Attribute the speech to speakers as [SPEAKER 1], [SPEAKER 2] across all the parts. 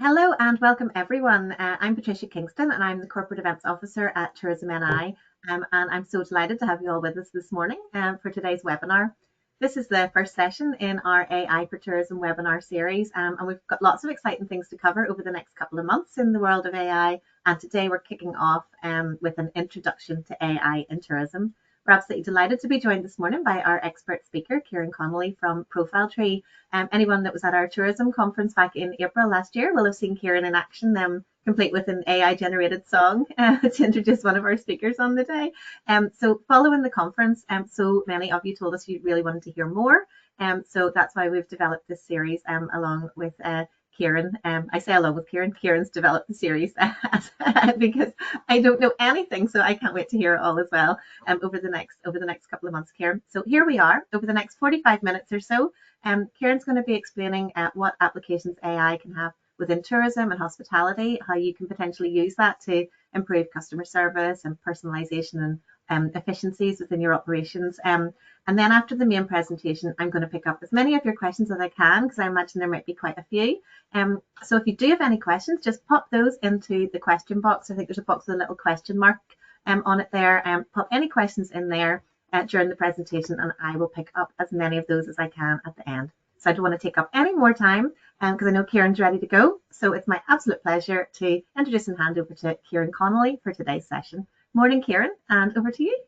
[SPEAKER 1] Hello and welcome everyone. I'm Patricia Kingston and I'm the Corporate Events Officer at Tourism NI. And I'm so delighted to have you all with us this morning for today's webinar. This is the first session in our AI for Tourism webinar series, and we've got lots of exciting things to cover over the next couple of months in the world of AI. And today we're kicking off with an introduction to AI in tourism. We're absolutely delighted to be joined this morning by our expert speaker, Kieran Connolly from Profile Tree. Anyone that was at our tourism conference back in April last year will have seen Kieran in action, complete with an AI generated song to introduce one of our speakers on the day. So following the conference, so many of you told us you really wanted to hear more. So that's why we've developed this series along with Kieran. I say along with Kieran. Kieran's developed the series because I don't know anything, so I can't wait to hear it all as well over the next couple of months, Kieran. So here we are over the next 45 minutes or so. Kieran's going to be explaining what applications AI can have within tourism and hospitality, how you can potentially use that to improve customer service and personalization and efficiencies within your operations. And then after the main presentation, I'm going to pick up as many of your questions as I can, because I imagine there might be quite a few. So if you do have any questions, just pop those into the question box. I think there's a box with a little question mark on it there. Pop any questions in there during the presentation, and I will pick up as many of those as I can at the end. So I don't want to take up any more time because I know Kieran's ready to go. So it's my absolute pleasure to introduce and hand over to Kieran Connolly for today's session. Morning, Kieran, and over to you.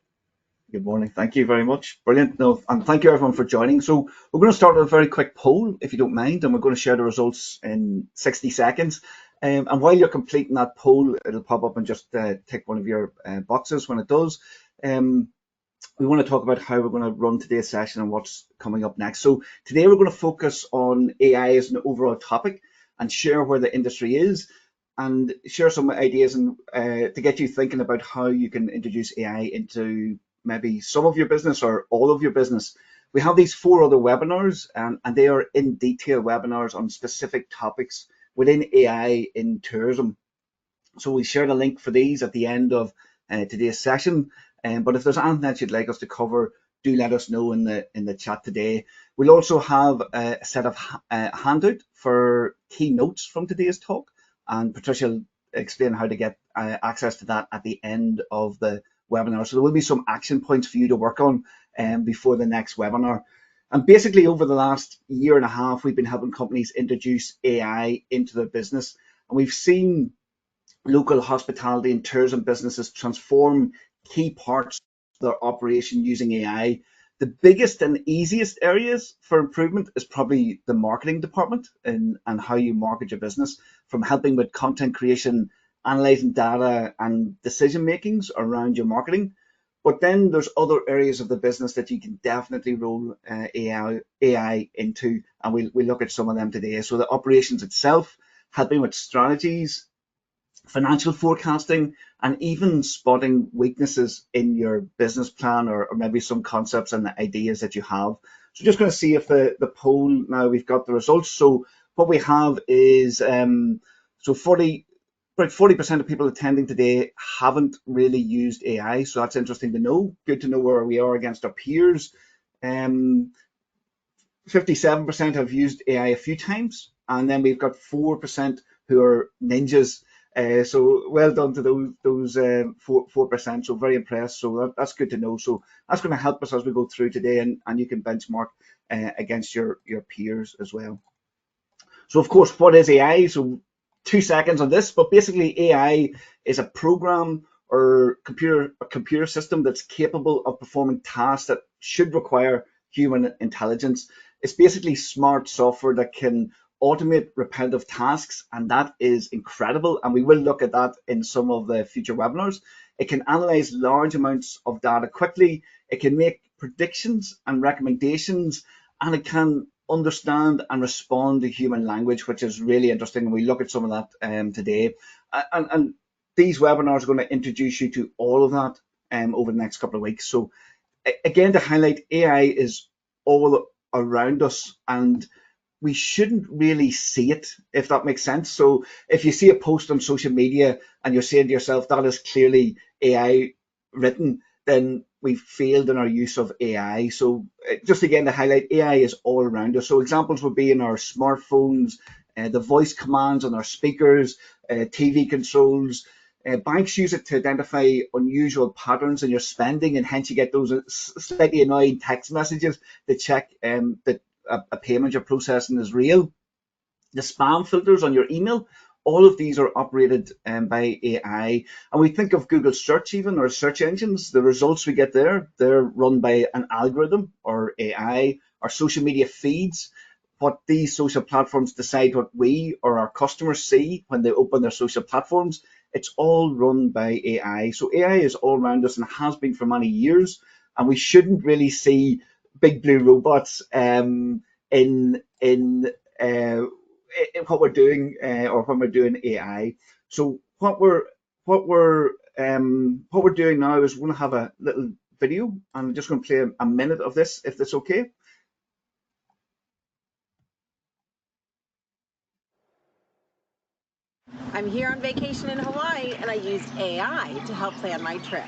[SPEAKER 2] Good morning. Thank you very much. Brilliant. No, and thank you everyone for joining. So we're going to start with a very quick poll, if you don't mind, and we're going to share the results in 60 seconds. And while you're completing that poll, it'll pop up and just tick one of your boxes when it does. We want to talk about how we're going to run today's session and what's coming up next. So today we're going to focus on AI as an overall topic and share where the industry is and share some ideas and to get you thinking about how you can introduce AI into maybe some of your business or all of your business. We have these 4 other webinars and they are in detail webinars on specific topics within AI in tourism. So we share the link for these at the end of today's session. But if there's anything that you'd like us to cover, do let us know in the chat today. We'll also have a set of handout for key notes from today's talk, and Patricia will explain how to get access to that at the end of the webinar. So there will be some action points for you to work on before the next webinar. And basically over the last year and a half, we've been helping companies introduce AI into their business, and we've seen local hospitality and tourism businesses transform key parts of their operation using AI. The biggest and easiest areas for improvement is probably the marketing department and how you market your business, from helping with content creation, analyzing data and decision makings around your marketing. But then there's other areas of the business that you can definitely roll AI into, and we'll look at some of them today. So the operations itself, helping with strategies, financial forecasting, and even spotting weaknesses in your business plan or maybe some concepts and ideas that you have. So just going to see if the poll, now we've got the results. So what we have is about 40% of people attending today haven't really used AI. So that's interesting to know. Good to know where we are against our peers. 57% have used AI a few times, and then we've got 4% who are ninjas. So well done to those 4%. So very impressed. So that's good to know. So that's going to help us as we go through today, and you can benchmark against your peers as well. So of course, what is AI? So 2 seconds on this, but basically AI is a program or a computer system that's capable of performing tasks that should require human intelligence. It's basically smart software that can automate repetitive tasks, and that is incredible, and we will look at that in some of the future webinars. It can analyze large amounts of data quickly, it can make predictions and recommendations, and it can understand and respond to human language, which is really interesting, and we look at some of that today. And these webinars are going to introduce you to all of that over the next couple of weeks. So again, to highlight, AI is all around us, and we shouldn't really see it, if that makes sense. So if you see a post on social media and you're saying to yourself, that is clearly AI written, then we've failed in our use of AI. So just again to highlight, AI is all around us. So examples would be in our smartphones, the voice commands on our speakers, TV controls. Banks use it to identify unusual patterns in your spending, and hence you get those slightly annoying text messages to check that a payment you're processing is real. The spam filters on your email, all of these are operated by AI. And we think of Google search, even, or search engines, the results we get there, they're run by an algorithm or AI. Our social media feeds, what these social platforms decide what we or our customers see when they open their social platforms, it's all run by AI. So AI is all around us and has been for many years. And we shouldn't really see big blue robots in what we're doing or when we're doing AI. So what we're doing now is we're going to have a little video, and I'm just going to play a minute of this, if that's okay.
[SPEAKER 3] I'm here on vacation in Hawaii, and I used AI to help plan my trip.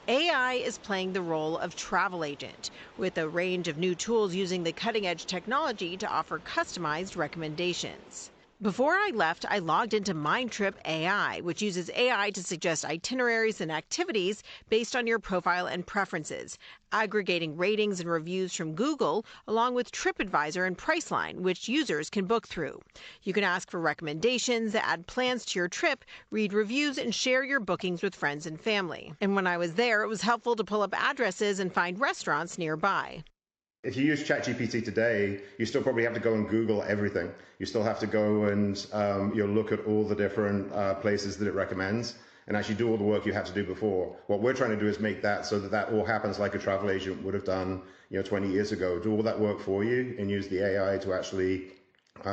[SPEAKER 3] AI is playing the role of travel agent with a range of new tools using the cutting edge technology to offer customized recommendations. Before I left, I logged into MindTrip AI, which uses AI to suggest itineraries and activities based on your profile and preferences, aggregating ratings and reviews from Google, along with TripAdvisor and Priceline, which users can book through. You can ask for recommendations, add plans to your trip, read reviews, and share your bookings with friends and family. And when I was there, it was helpful to pull up addresses and find restaurants nearby.
[SPEAKER 4] If you use ChatGPT today, you still probably have to go and Google everything. You still have to go and you'll look at all the different places that it recommends and actually do all the work you had to do before. What we're trying to do is make that so that that all happens like a travel agent would have done 20 years ago. Do all that work for you and use the AI to actually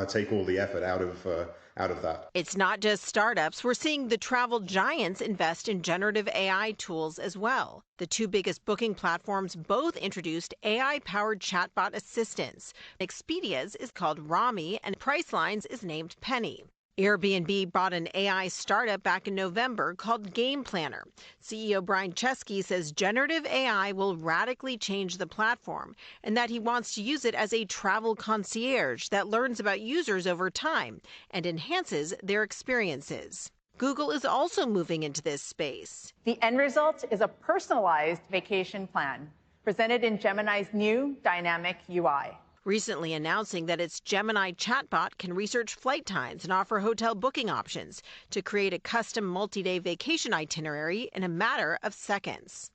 [SPEAKER 4] take all the effort out of that.
[SPEAKER 3] It's not just startups. We're seeing the travel giants invest in generative AI tools as well. The two biggest booking platforms both introduced AI-powered chatbot assistants. Expedia's is called Rami, and Priceline's is named Penny. Airbnb bought an AI startup back in November called Game Planner. CEO Brian Chesky says generative AI will radically change the platform and that he wants to use it as a travel concierge that learns about users over time and enhances their experiences. Google is also moving into this space.
[SPEAKER 5] The end result is a personalized vacation plan presented in Gemini's new dynamic UI.
[SPEAKER 3] Recently announcing that its Gemini chatbot can research flight times and offer hotel booking options to create a custom multi-day vacation itinerary in a matter of seconds.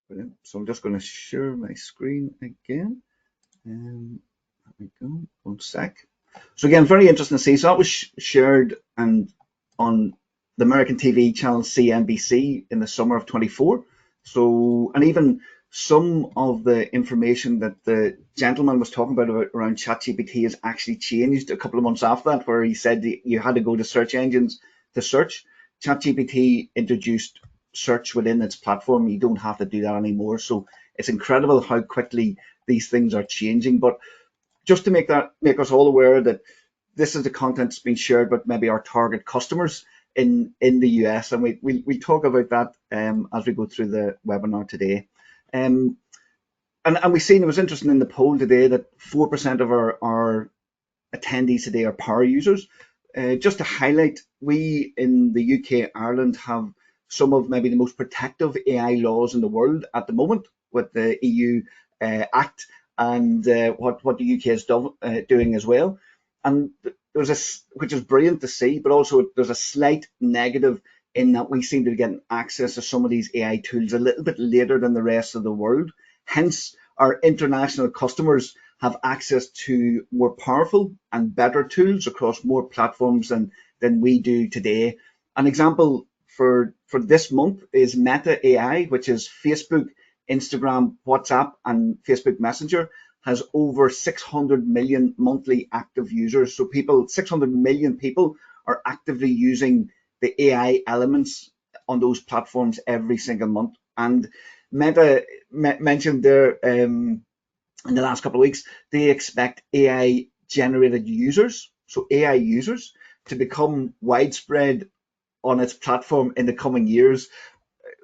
[SPEAKER 2] Brilliant. So I'm just going to share my screen again. There we go. 1 sec. So again, very interesting to see. So that was shared and on the American TV channel CNBC in the summer of 24. So, and even some of the information that the gentleman was talking about around ChatGPT has actually changed a couple of months after that, where he said you had to go to search engines to search. ChatGPT introduced search within its platform. You don't have to do that anymore. So it's incredible how quickly these things are changing. But just to make us all aware that this is the content that's been shared with maybe our target customers in the US, and we'll talk about that as we go through the webinar today. And we've seen, it was interesting in the poll today that 4% of our attendees today are power users. Just to highlight, we in the UK, Ireland have some of maybe the most protective AI laws in the world at the moment with the EU Act and what the UK is doing as well. And there's which is brilliant to see, but also there's a slight negative in that we seem to be getting access to some of these AI tools a little bit later than the rest of the world. Hence, our international customers have access to more powerful and better tools across more platforms than we do today. An example for this month is Meta AI, which is Facebook, Instagram, WhatsApp, and Facebook Messenger, has over 600 million monthly active users. So 600 million people are actively using the AI elements on those platforms every single month. And Meta mentioned there in the last couple of weeks, they expect AI generated users, so AI users, to become widespread on its platform in the coming years.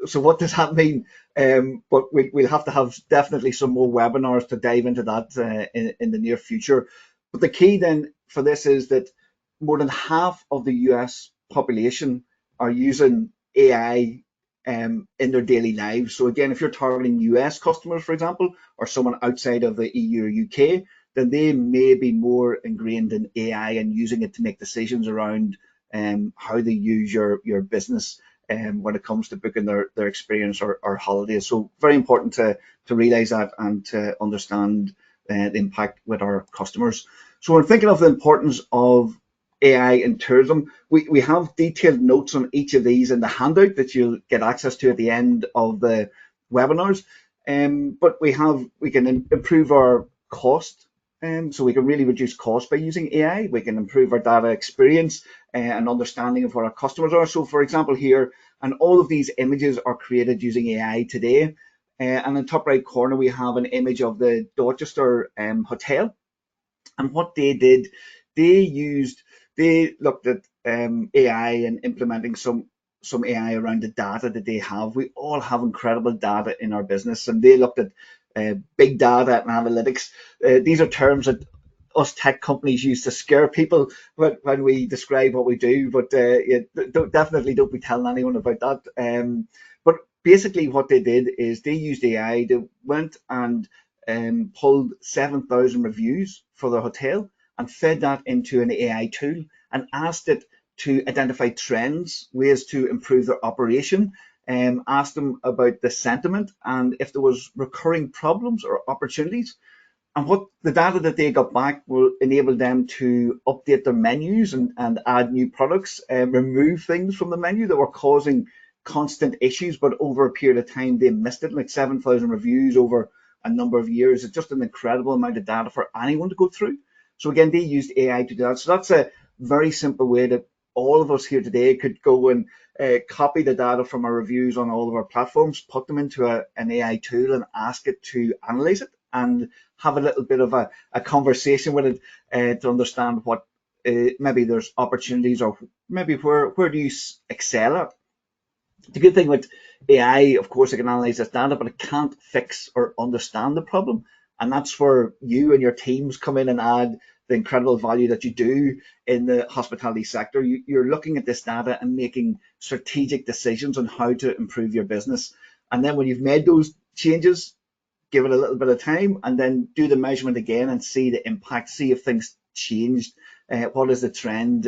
[SPEAKER 2] So what does that mean? But we'll have to have definitely some more webinars to dive into that in the near future. But the key then for this is that more than half of the US population are using AI in their daily lives. So again, if you're targeting US customers, for example, or someone outside of the EU or UK, then they may be more ingrained in AI and using it to make decisions around how they use your business when it comes to booking their experience or holidays. So very important to realize that and to understand the impact with our customers. So when thinking of the importance of AI in tourism, we have detailed notes on each of these in the handout that you'll get access to at the end of the webinars. But we can improve our cost. So we can really reduce cost by using AI. We can improve our data experience and understanding of what our customers are. So for example here, and all of these images are created using AI today. And in the top right corner, we have an image of the Dorchester Hotel. And what they did, they looked at AI and implementing some AI around the data that they have. We all have incredible data in our business, and they looked at big data and analytics. These are terms that us tech companies use to scare people when we describe what we do, but definitely don't be telling anyone about that. But basically what they did is they used AI. They went and pulled 7,000 reviews for the hotel and fed that into an AI tool and asked it to identify trends, ways to improve their operation, asked them about the sentiment and if there was recurring problems or opportunities. And what the data that they got back will enable them to update their menus and add new products, remove things from the menu that were causing constant issues, but over a period of time they missed it. Like 7,000 reviews over a number of years. It's just an incredible amount of data for anyone to go through. So again, they used AI to do that. So that's a very simple way that all of us here today could go and copy the data from our reviews on all of our platforms, put them into an AI tool and ask it to analyze it and have a little bit of a conversation with it to understand what maybe there's opportunities or maybe where do you excel at. The good thing with AI, of course, it can analyze this data, but it can't fix or understand the problem. And that's where you and your teams come in and add the incredible value that you do in the hospitality sector. You're looking at this data and making strategic decisions on how to improve your business. And then when you've made those changes, give it a little bit of time and then do the measurement again and see the impact, see if things changed, what is the trend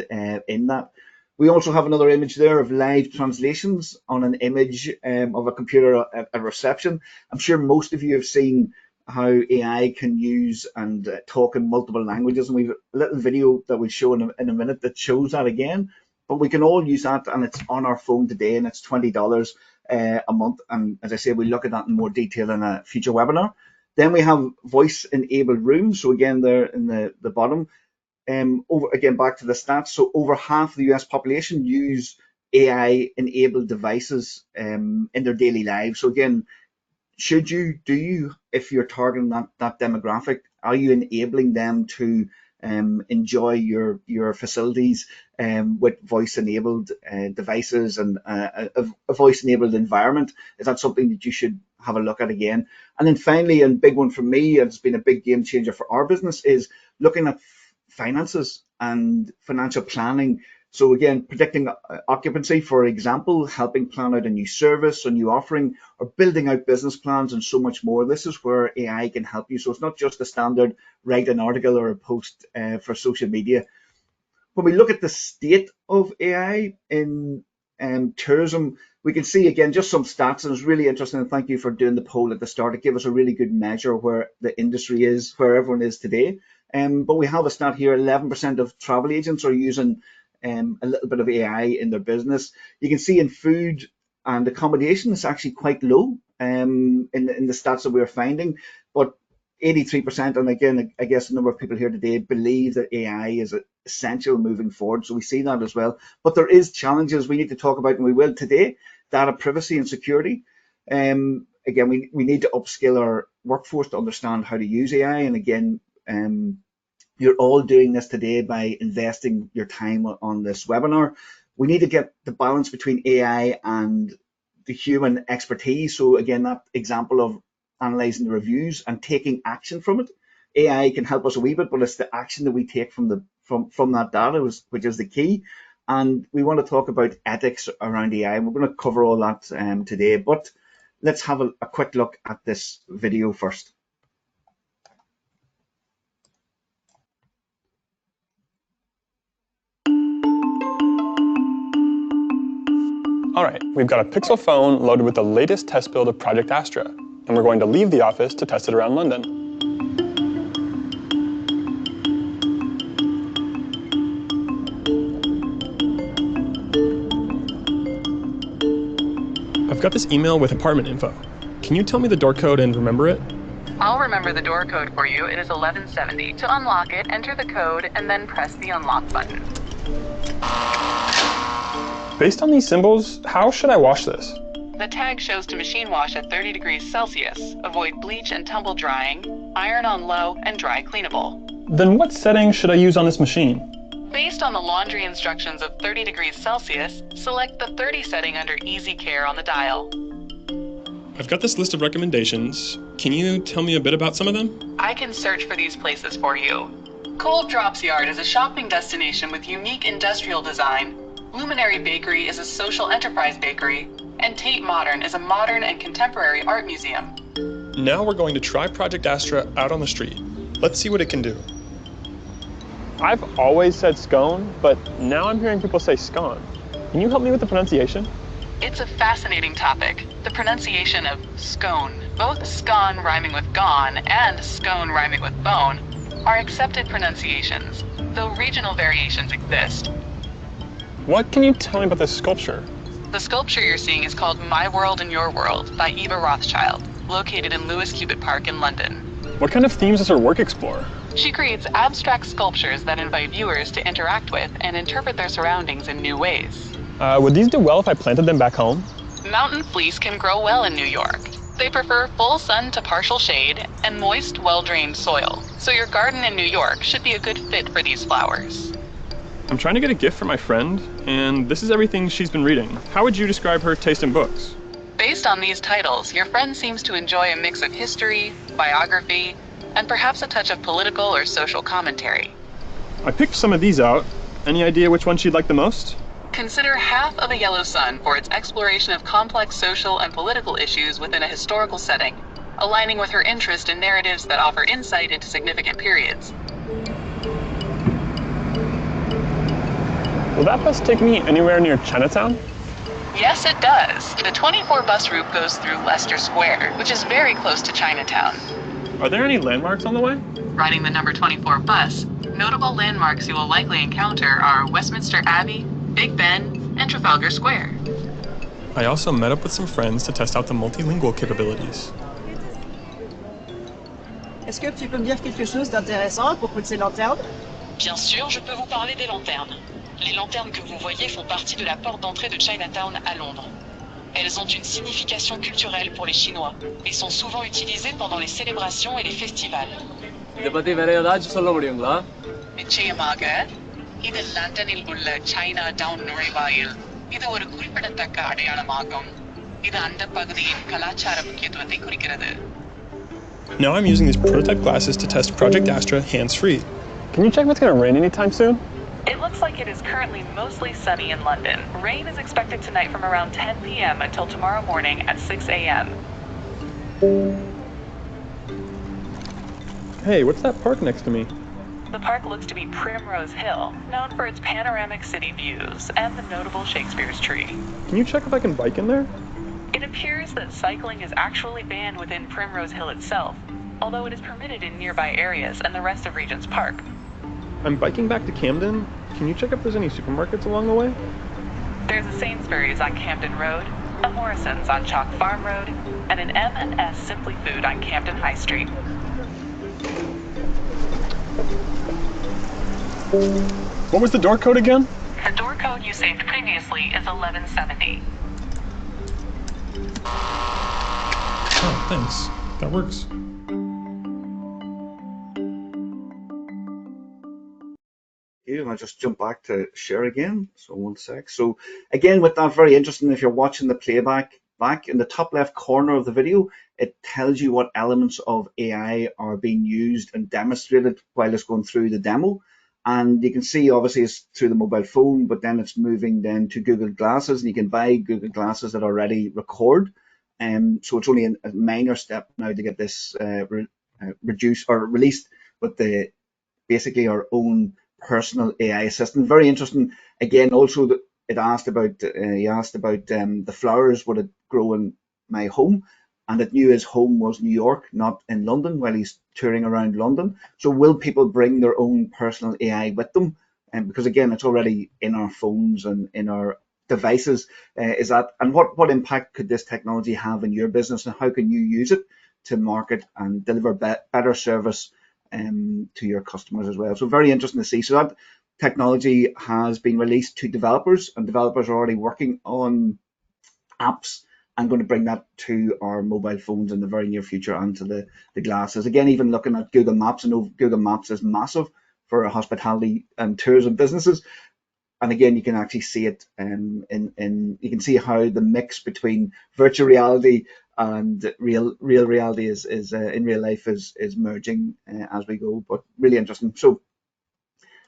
[SPEAKER 2] in that. We also have another image there of live translations on an image of a computer at a reception. I'm sure most of you have seen how AI can use and talk in multiple languages, and we've a little video that we'll show in a minute that shows that again. But we can all use that, and it's on our phone today, and it's $20 a month. And as I say, we'll look at that in more detail in a future webinar. Then we have voice-enabled rooms. So again, there in the bottom. Back to the stats. So over half the US population use AI-enabled devices in their daily lives. So again, if you're targeting that demographic, are you enabling them to enjoy your facilities with voice-enabled devices and a voice-enabled environment? Is that something that you should have a look at again? And then finally, and big one for me, and it's been a big game changer for our business, is looking at finances and financial planning. So again, predicting occupancy, for example, helping plan out a new service, a new offering, or building out business plans and so much more. This is where AI can help you. So it's not just a standard write an article or a post for social media. When we look at the state of AI in tourism, we can see again just some stats, and it's really interesting. And thank you for doing the poll at the start. It gave us a really good measure of where the industry is, where everyone is today. But we have a stat here: 11% of travel agents are using a little bit of AI in their business. You can see in food and accommodation, it's actually quite low in the stats that we're finding, but 83%, and again, I guess a number of people here today believe that AI is essential moving forward. So we see that as well. But there is challenges we need to talk about, and we will today: data privacy and security. Again, we need to upskill our workforce to understand how to use AI. And again, you're all doing this today by investing your time on this webinar. We need to get the balance between AI and the human expertise. So again, that example of analyzing the reviews and taking action from it. AI can help us a wee bit, but it's the action that we take from that data which is the key. And we want to talk about ethics around AI, and we're going to cover all that today. But let's have a quick look at this video first.
[SPEAKER 6] All right, we've got a Pixel phone loaded with the latest test build of Project Astra, and we're going to leave the office to test it around London. I've got this email with apartment info. Can you tell me the door code and remember it?
[SPEAKER 7] I'll remember the door code for you. It is 1170. To unlock it, enter the code and then press the unlock button.
[SPEAKER 6] Based on these symbols, how should I wash this?
[SPEAKER 7] The tag shows to machine wash at 30 degrees Celsius. Avoid bleach and tumble drying. Iron on low and dry cleanable.
[SPEAKER 6] Then what settings should I use on this machine?
[SPEAKER 7] Based on the laundry instructions of 30 degrees Celsius, select the 30 setting under Easy Care on the dial.
[SPEAKER 6] I've got this list of recommendations. Can you tell me a bit about some of them?
[SPEAKER 7] I can search for these places for you. Cold Drops Yard is a shopping destination with unique industrial design. Luminary Bakery is a social enterprise bakery, and Tate Modern is a modern and contemporary art museum.
[SPEAKER 6] Now we're going to try Project Astra out on the street. Let's see what it can do. I've always said scone, but now I'm hearing people say scone. Can you help me with the pronunciation?
[SPEAKER 7] It's a fascinating topic, the pronunciation of scone. Both scone rhyming with gone and scone rhyming with bone are accepted pronunciations, though regional variations exist.
[SPEAKER 6] What can you tell me about this sculpture?
[SPEAKER 7] The sculpture you're seeing is called My World and Your World by Eva Rothschild, located in Lewis Cubitt Park in London.
[SPEAKER 6] What kind of themes does her work explore?
[SPEAKER 7] She creates abstract sculptures that invite viewers to interact with and interpret their surroundings in new ways.
[SPEAKER 6] Would these do well if I planted them back home?
[SPEAKER 7] Mountain fleece can grow well in New York. They prefer full sun to partial shade and moist, well-drained soil. So your garden in New York should be a good fit for these flowers.
[SPEAKER 6] I'm trying to get a gift for my friend, and this is everything she's been reading. How would you describe her taste in books?
[SPEAKER 7] Based on these titles, your friend seems to enjoy a mix of history, biography, and perhaps a touch of political or social commentary.
[SPEAKER 6] I picked some of these out. Any idea which one she'd like the most?
[SPEAKER 7] Consider Half of a Yellow Sun for its exploration of complex social and political issues within a historical setting, aligning with her interest in narratives that offer insight into significant periods.
[SPEAKER 6] Will that bus take me anywhere near Chinatown?
[SPEAKER 7] Yes, it does. The 24 bus route goes through Leicester Square, which is very close to Chinatown.
[SPEAKER 6] Are there any landmarks on the way?
[SPEAKER 7] Riding the number 24 bus, notable landmarks you will likely encounter are Westminster Abbey, Big Ben, and Trafalgar Square.
[SPEAKER 6] I also met up with some friends to test out the multilingual capabilities.
[SPEAKER 8] Est-ce que tu peux me dire quelque chose d'intéressant à propos de ces lanternes?
[SPEAKER 7] Bien sûr, je peux vous parler des lanternes. Les lanternes que vous voyez font partie de la porte d'entrée de Chinatown à Londres. Elles ont une signification culturelle pour les Chinois et sont souvent utilisées pendant les célébrations et les festivals.
[SPEAKER 9] இதை பத்தி வேற ஏதாச்சும் சொல்ல முடியுங்களா?
[SPEAKER 7] நிச்சயமாக, இது லண்டனில் உள்ள சைனா டவுன் நுழைவாயில். இது ஒரு குறிப்பிடத்தக்க அடையாளமாகும். இது அந்த பகுதியின் கலாச்சார முக்கியத்துவத்தை குறிக்கிறது.
[SPEAKER 6] Now I'm using these prototype glasses to test Project Astra hands-free. Can you check if it's going to rain anytime soon?
[SPEAKER 7] It looks like it is currently mostly sunny in London. Rain is expected tonight from around 10 p.m. until tomorrow morning at 6 a.m.
[SPEAKER 6] Hey, what's that park next to me?
[SPEAKER 7] The park looks to be Primrose Hill, known for its panoramic city views and the notable Shakespeare's tree.
[SPEAKER 6] Can you check if I can bike in there?
[SPEAKER 7] It appears that cycling is actually banned within Primrose Hill itself, although it is permitted in nearby areas and the rest of Regent's Park.
[SPEAKER 6] I'm biking back to Camden. Can you check if there's any supermarkets along the way?
[SPEAKER 7] There's a Sainsbury's on Camden Road, a Morrison's on Chalk Farm Road, and an M&S Simply Food on Camden High Street.
[SPEAKER 6] What was the door code again?
[SPEAKER 7] The door code you saved previously is 1170.
[SPEAKER 6] Oh, thanks. That works.
[SPEAKER 2] And I'll just jump back to share again. So one sec. So again, with that, very interesting. If you're watching the playback, back in the top left corner of the video, it tells you what elements of AI are being used and demonstrated while it's going through the demo. And you can see obviously it's through the mobile phone, but then it's moving then to Google Glasses, and you can buy Google Glasses that already record. So it's only a minor step now to get this reduced or released, but basically our own personal AI assistant. Very interesting. Again, also he asked about the flowers would it grow in my home, and it knew his home was New York, not in London, while he's touring around London. So will people bring their own personal AI with them? And because again, it's already in our phones and in our devices. And what impact could this technology have in your business, and how can you use it to market and deliver better service to your customers as well? So very interesting to see. So that technology has been released to developers, and developers are already working on apps. I'm going to bring that to our mobile phones in the very near future and to the glasses. Again, even looking at Google Maps, I know Google Maps is massive for hospitality and tourism businesses. And again, you can actually see it you can see how the mix between virtual reality and real reality is in real life is merging as we go. But really interesting. So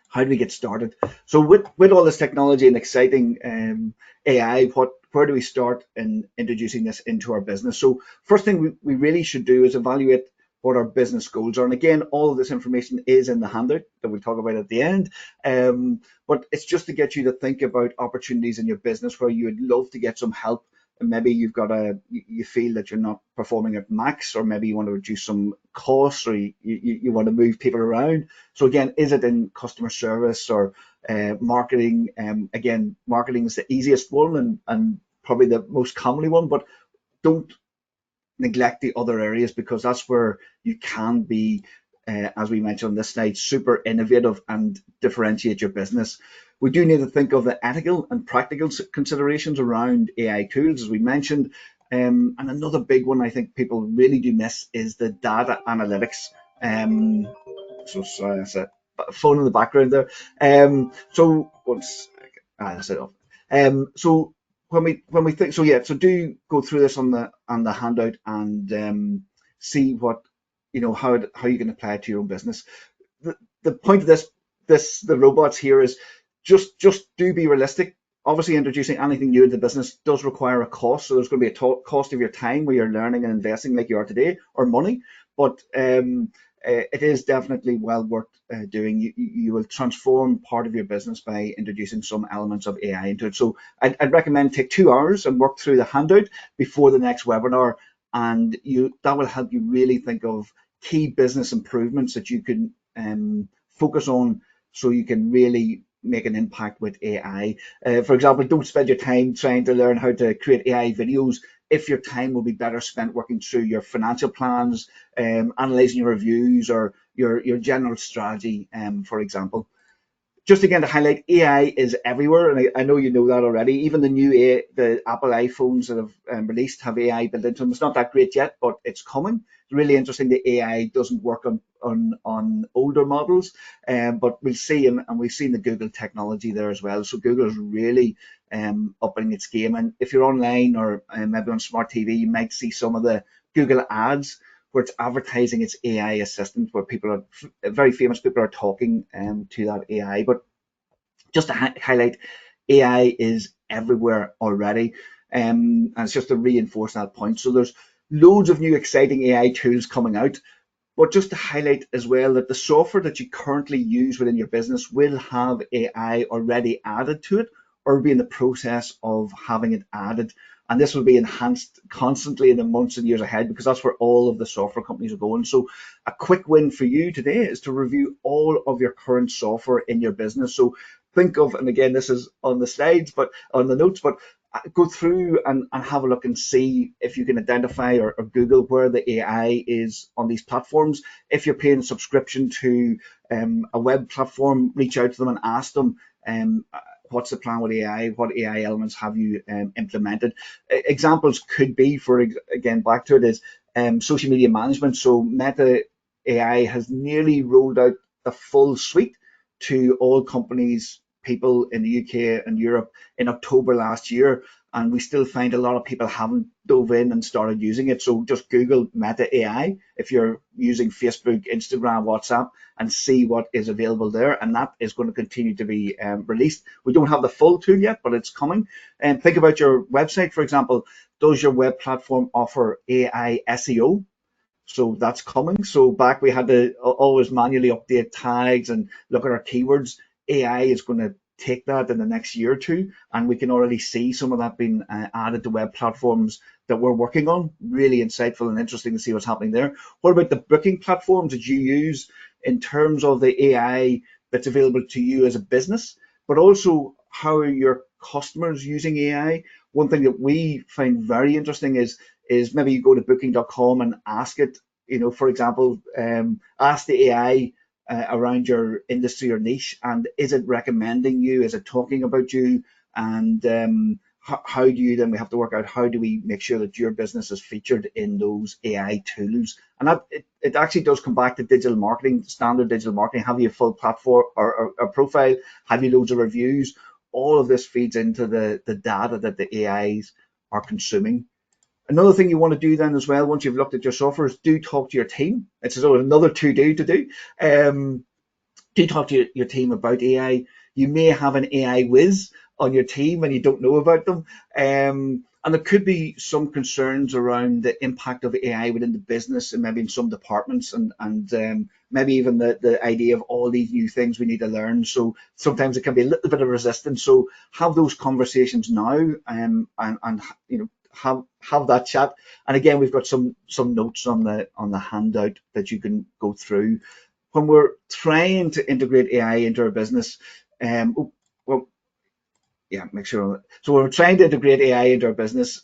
[SPEAKER 2] how do we get started? So with all this technology and exciting AI, where do we start in introducing this into our business? So first thing we really should do is evaluate what our business goals are. And again, all of this information is in the handout that we'll talk about at the end. But it's just to get you to think about opportunities in your business where you would love to get some help. And maybe you've got you feel that you're not performing at max, or maybe you want to reduce some costs, or you want to move people around. So again, is it in customer service or marketing? Again, marketing is the easiest one and probably the most commonly one, but don't neglect the other areas, because that's where you can be, as we mentioned on this slide, super innovative and differentiate your business. We do need to think of the ethical and practical considerations around AI tools, as we mentioned. And another big one I think people really do miss is the data analytics. So sorry, that's a phone in the background there. So once that's it off. So when we think, so yeah, so do go through this on the handout and see what how you can apply it to your own business. The point of the robots here is just do be realistic. Obviously, introducing anything new into the business does require a cost. So there's going to be a cost of your time where you're learning and investing like you are today, or money. But it is definitely well worth doing. You will transform part of your business by introducing some elements of AI into it. So I'd recommend take 2 hours and work through the handout before the next webinar, and that will help you really think of key business improvements that you can focus on, so you can really make an impact with AI. For example, don't spend your time trying to learn how to create AI videos if your time will be better spent working through your financial plans, analyzing your reviews, or your general strategy, for example. Just again to highlight, AI is everywhere, and I know you know that already. Even the Apple iPhones that have released have AI built into them. It's not that great yet, but it's coming. It's really interesting that AI doesn't work on older models, but we'll see, and we've seen the Google technology there as well. So Google is really upping its game. And if you're online or maybe on smart TV, you might see some of the Google ads where it's advertising its AI assistant, where very famous people are talking to that AI. But just to highlight, AI is everywhere already, and it's just to reinforce that point. So there's loads of new exciting AI tools coming out, but just to highlight as well that the software that you currently use within your business will have AI already added to it, or be in the process of having it added. And this will be enhanced constantly in the months and years ahead, because that's where all of the software companies are going. So a quick win for you today is to review all of your current software in your business. So think of, and again, this is on the slides, but on the notes, but go through and have a look and see if you can identify or Google where the AI is on these platforms. If you're paying a subscription to a web platform, reach out to them and ask them, what's the plan with AI? What AI elements have you implemented? Examples could be, again, back to it, is social media management. So Meta AI has nearly rolled out the full suite to all companies, people in the UK and Europe in October last year. and we still find a lot of people haven't dove in and started using it. So just Google Meta AI if you're using Facebook, Instagram, WhatsApp, and see what is available there. And that is going to continue to be released. We don't have the full tool yet, but it's coming. And think about your website, for example. Does your web platform offer AI SEO? So that's coming. So back we had to always manually update tags and look at our keywords. AI is going to take that in the next year or two, and we can already see some of that being added to web platforms that we're working on. Really insightful and interesting to see what's happening there. What about the booking platforms that you use in terms of the AI that's available to you as a business, but also how are your customers using AI? One thing that we find very interesting is maybe you go to booking.com and ask it, for example, ask the AI around your industry or niche, and is it recommending you? Is it talking about you? And how do you then, we have to work out how do we make sure that your business is featured in those AI tools? And that it actually does come back to digital marketing, standard digital marketing. Have you a full platform or a profile? Have you loads of reviews? All of this feeds into the data that the AIs are consuming. Another thing you want to do then as well, once you've looked at your software, is do talk to your team. It's another to-do to do. Do talk to your team about AI. You may have an AI whiz on your team and you don't know about them. And there could be some concerns around the impact of AI within the business and maybe in some departments, and maybe even the idea of all these new things we need to learn. So sometimes it can be a little bit of resistance. So have those conversations now, and have that chat. And again, we've got some notes on the handout that you can go through. When we're trying to integrate AI into our business, make sure. So when we're trying to integrate AI into our business,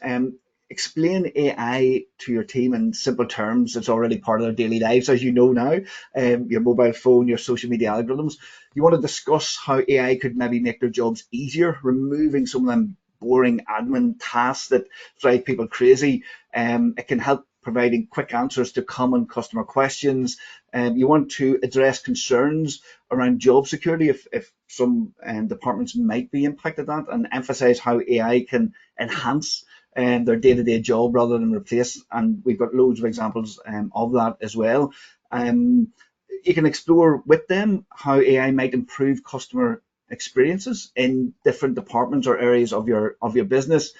[SPEAKER 2] explain AI to your team in simple terms. It's already part of their daily lives, as you know now. Your mobile phone, your social media algorithms. You want to discuss how AI could maybe make their jobs easier, removing some of them boring admin tasks that drive people crazy. It can help providing quick answers to common customer questions. You want to address concerns around job security if some departments might be impacted that, and emphasize how AI can enhance their day-to-day job rather than replace. And we've got loads of examples of that as well. You can explore with them how AI might improve customer experiences in different departments or areas of your business.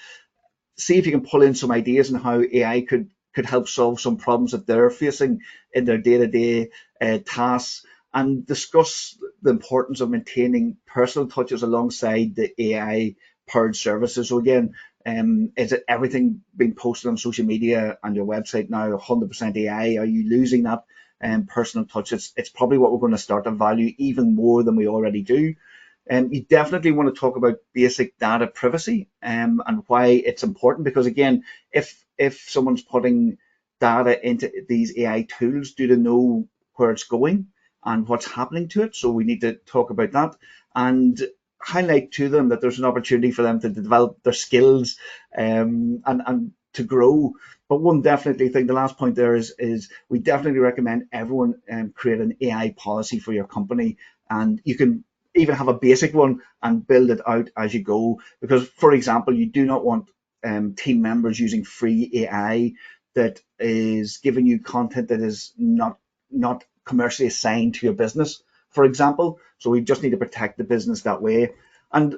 [SPEAKER 2] See if you can pull in some ideas on how AI could help solve some problems that they're facing in their day-to-day tasks, and discuss the importance of maintaining personal touches alongside the AI powered services. So again, is it everything being posted on social media and your website now 100% AI? Are you losing that personal touch? It's probably what we're going to start to value even more than we already do. You definitely want to talk about basic data privacy and why it's important, because again, if someone's putting data into these AI tools, do they know where it's going and what's happening to it? So we need to talk about that and highlight to them that there's an opportunity for them to develop their skills and to grow. But one definitely thing, the last point there is we definitely recommend everyone create an AI policy for your company, and you can even have a basic one and build it out as you go. Because, for example, you do not want team members using free AI that is giving you content that is not commercially assigned to your business, for example. So we just need to protect the business that way. And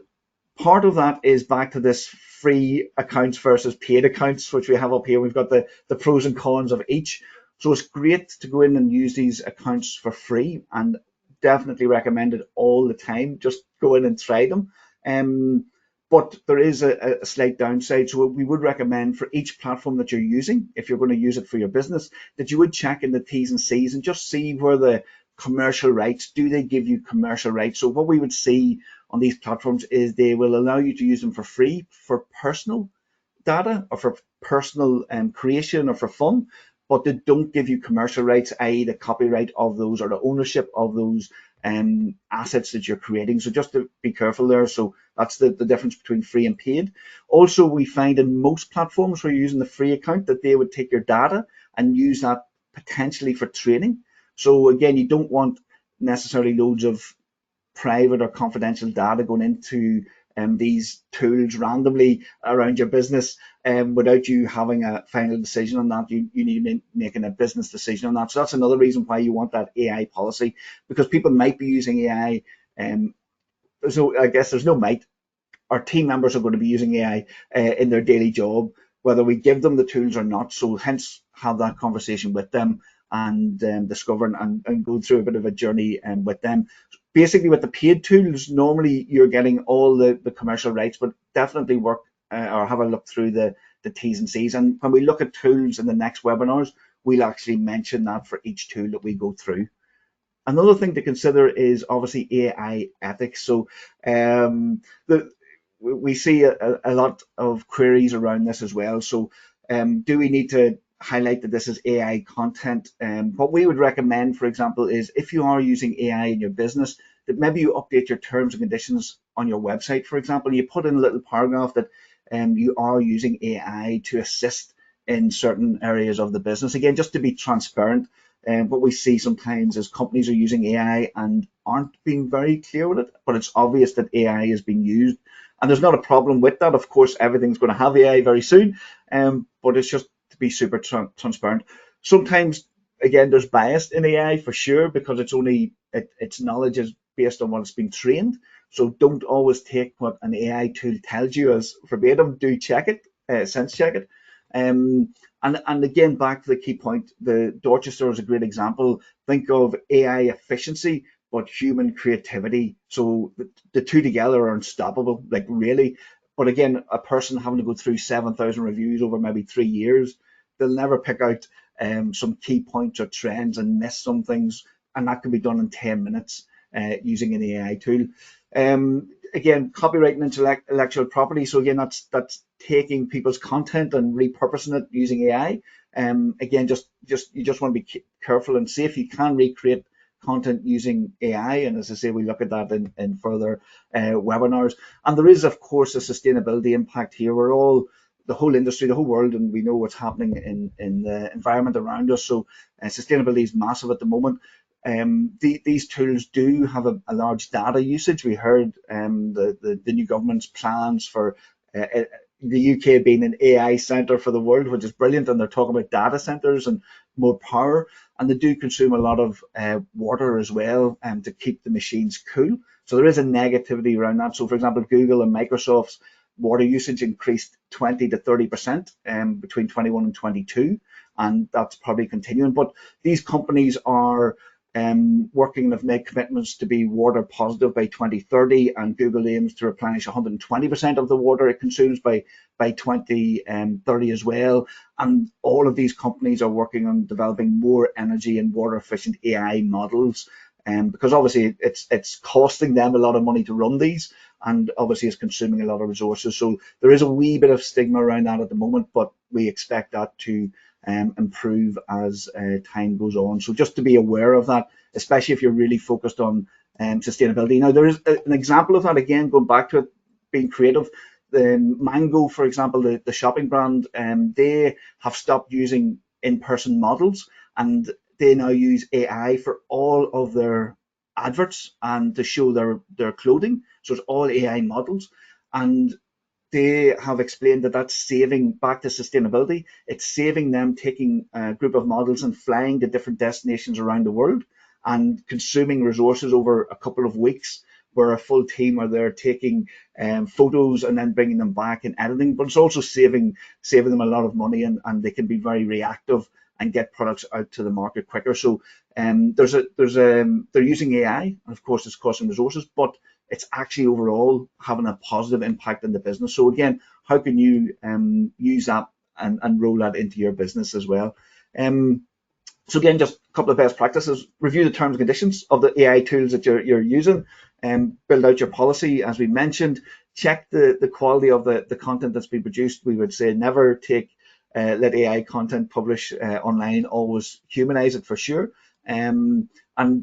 [SPEAKER 2] part of that is back to this free accounts versus paid accounts, which we have up here. We've got the pros and cons of each. So it's great to go in and use these accounts for free, and definitely recommend it all the time. Just go in and try them. But there is a slight downside. So we would recommend for each platform that you're using, if you're going to use it for your business, that you would check in the T's and C's and just see where the commercial rights, do they give you commercial rights? So what we would see on these platforms is they will allow you to use them for free for personal data or for personal creation or for fun, but they don't give you commercial rights, i.e. the copyright of those or the ownership of those assets that you're creating. So just to be careful there. So that's the difference between free and paid. Also, we find in most platforms where you're using the free account that they would take your data and use that potentially for training. So again, you don't want necessarily loads of private or confidential data going into these tools randomly around your business without you having a final decision on that. You need to be making a business decision on that. So that's another reason why you want that AI policy, because people might be using AI. There's no might. Our team members are going to be using AI in their daily job, whether we give them the tools or not. So hence have that conversation with them and discovering and go through a bit of a journey with them. Basically, with the paid tools, normally you're getting all the commercial rights, but definitely work or have a look through the T's and C's. And when we look at tools in the next webinars, we'll actually mention that for each tool that we go through. Another thing to consider is obviously AI ethics. So we see a lot of queries around this as well. So do we need to highlight that this is AI content? What we would recommend, for example, is if you are using AI in your business, that maybe you update your terms and conditions on your website. For example, you put in a little paragraph that you are using AI to assist in certain areas of the business. Again, just to be transparent. What we see sometimes is companies are using AI and aren't being very clear with it, but it's obvious that AI is being used. And there's not a problem with that. Of course, everything's going to have AI very soon, but it's just to be super transparent. Sometimes, again, there's bias in AI for sure, because its knowledge is based on what it's been trained. So don't always take what an AI tool tells you as verbatim. Do check it, sense check it. And again, back to the key point, the Dorchester is a great example. Think of AI efficiency, but human creativity. So the two together are unstoppable, like really. But again, a person having to go through 7,000 reviews over maybe 3 years, they'll never pick out some key points or trends and miss some things. And that can be done in 10 minutes using an AI tool. Again, copyright and intellectual property. So again, that's taking people's content and repurposing it using AI. Again, you just want to be careful and see if you can recreate content using AI. And as I say, we look at that in further webinars. And there is, of course, a sustainability impact here. We're all, the whole industry, the whole world, and we know what's happening in the environment around us. So sustainability is massive at the moment. These tools do have a large data usage. We heard the new government's plans for the UK being an AI centre for the world, which is brilliant, and they're talking about data centres and more power, and they do consume a lot of water as well to keep the machines cool. So there is a negativity around that. So for example, Google and Microsoft's water usage increased 20 to 30% between 21 and 22, and that's probably continuing. But these companies are working and have made commitments to be water positive by 2030, and Google aims to replenish 120% of the water it consumes by 2030 as well. And all of these companies are working on developing more energy and water efficient AI models, because obviously it's costing them a lot of money to run these, and obviously it's consuming a lot of resources. So there is a wee bit of stigma around that at the moment, but we expect that to improve as time goes on. So just to be aware of that, especially if you're really focused on sustainability. Now, there is an example of that, again, going back to it, being creative. The Mango, for example, the shopping brand, they have stopped using in-person models, and they now use AI for all of their adverts and to show their clothing. So it's all AI models, and they have explained that that's saving, back to sustainability, it's saving them taking a group of models and flying to different destinations around the world and consuming resources over a couple of weeks, where a full team are there taking photos and then bringing them back and editing. But it's also saving them a lot of money, and they can be very reactive and get products out to the market quicker. So they're using AI, and of course it's costing resources, but it's actually overall having a positive impact in the business. So again, how can you use that and roll that into your business as well? So again, just a couple of best practices. Review the terms and conditions of the AI tools that you're using, build out your policy, as we mentioned. Check the quality of the content that's been produced. We would say never let AI content publish online, always humanize it for sure, and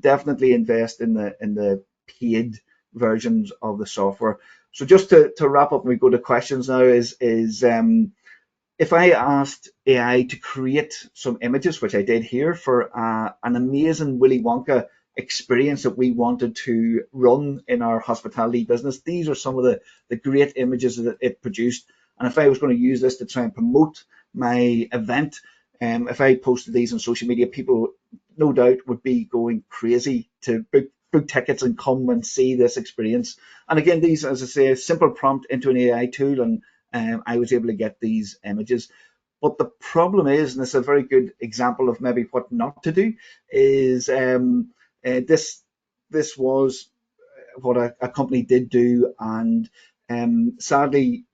[SPEAKER 2] definitely invest in the paid versions of the software. So just to wrap up, and we go to questions now, is if I asked AI to create some images, which I did here, for an amazing Willy Wonka experience that we wanted to run in our hospitality business. These are some of the great images that it produced. And if I was going to use this to try and promote my event, if I posted these on social media, people no doubt would be going crazy to book tickets and come and see this experience. And again, these, as I say, a simple prompt into an AI tool, and I was able to get these images. But the problem is, and it's a very good example of maybe what not to do, is this was what a company did do, and sadly,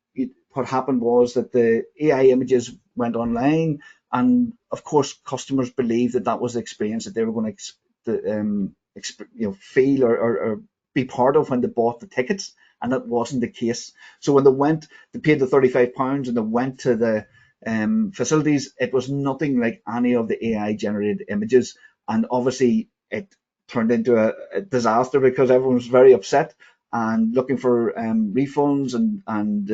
[SPEAKER 2] what happened was that the AI images went online, and of course, customers believed that that was the experience that they were going to feel or be part of when they bought the tickets, and that wasn't the case. So when they paid the £35 and they went to the facilities, it was nothing like any of the AI generated images, and obviously it turned into a disaster because everyone was very upset and looking for refunds, and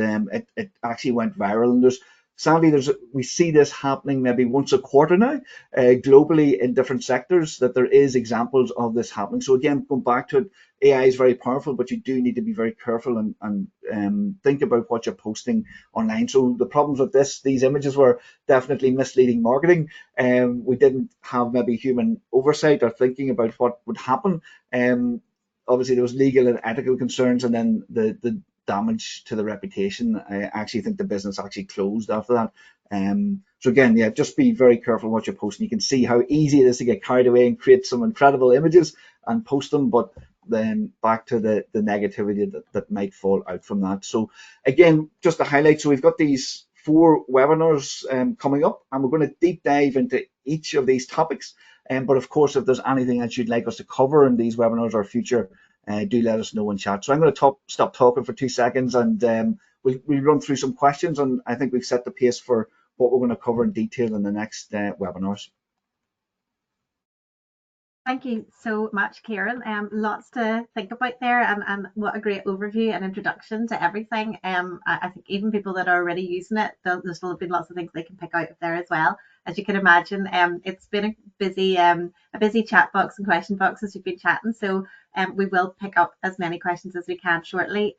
[SPEAKER 2] it actually went viral. And sadly we see this happening maybe once a quarter now, globally in different sectors, that there is examples of this happening. So again, going back to it, AI is very powerful, but you do need to be very careful and think about what you're posting online. So the problems with these images were definitely misleading marketing. We didn't have maybe human oversight or thinking about what would happen. Obviously there was legal and ethical concerns, and then the damage to the reputation. I actually think the business actually closed after that. So again, yeah, just be very careful what you're posting. You can see how easy it is to get carried away and create some incredible images and post them, but then back to the negativity that might fall out from that. So again, just to highlight, so we've got these 4 webinars coming up, and we're going to deep dive into each of these topics. But of course, if there's anything that you'd like us to cover in these webinars or future, do let us know in chat. So I'm going to stop talking for 2 seconds, and we'll run through some questions, and I think we've set the pace for what we're going to cover in detail in the next webinars.
[SPEAKER 1] Thank you so much, Kieran. Lots to think about there, and what a great overview and introduction to everything. I think even people that are already using it, there's still been lots of things they can pick out of there as well. As you can imagine, it's been a busy chat box and question box as we've been chatting. So we will pick up as many questions as we can shortly.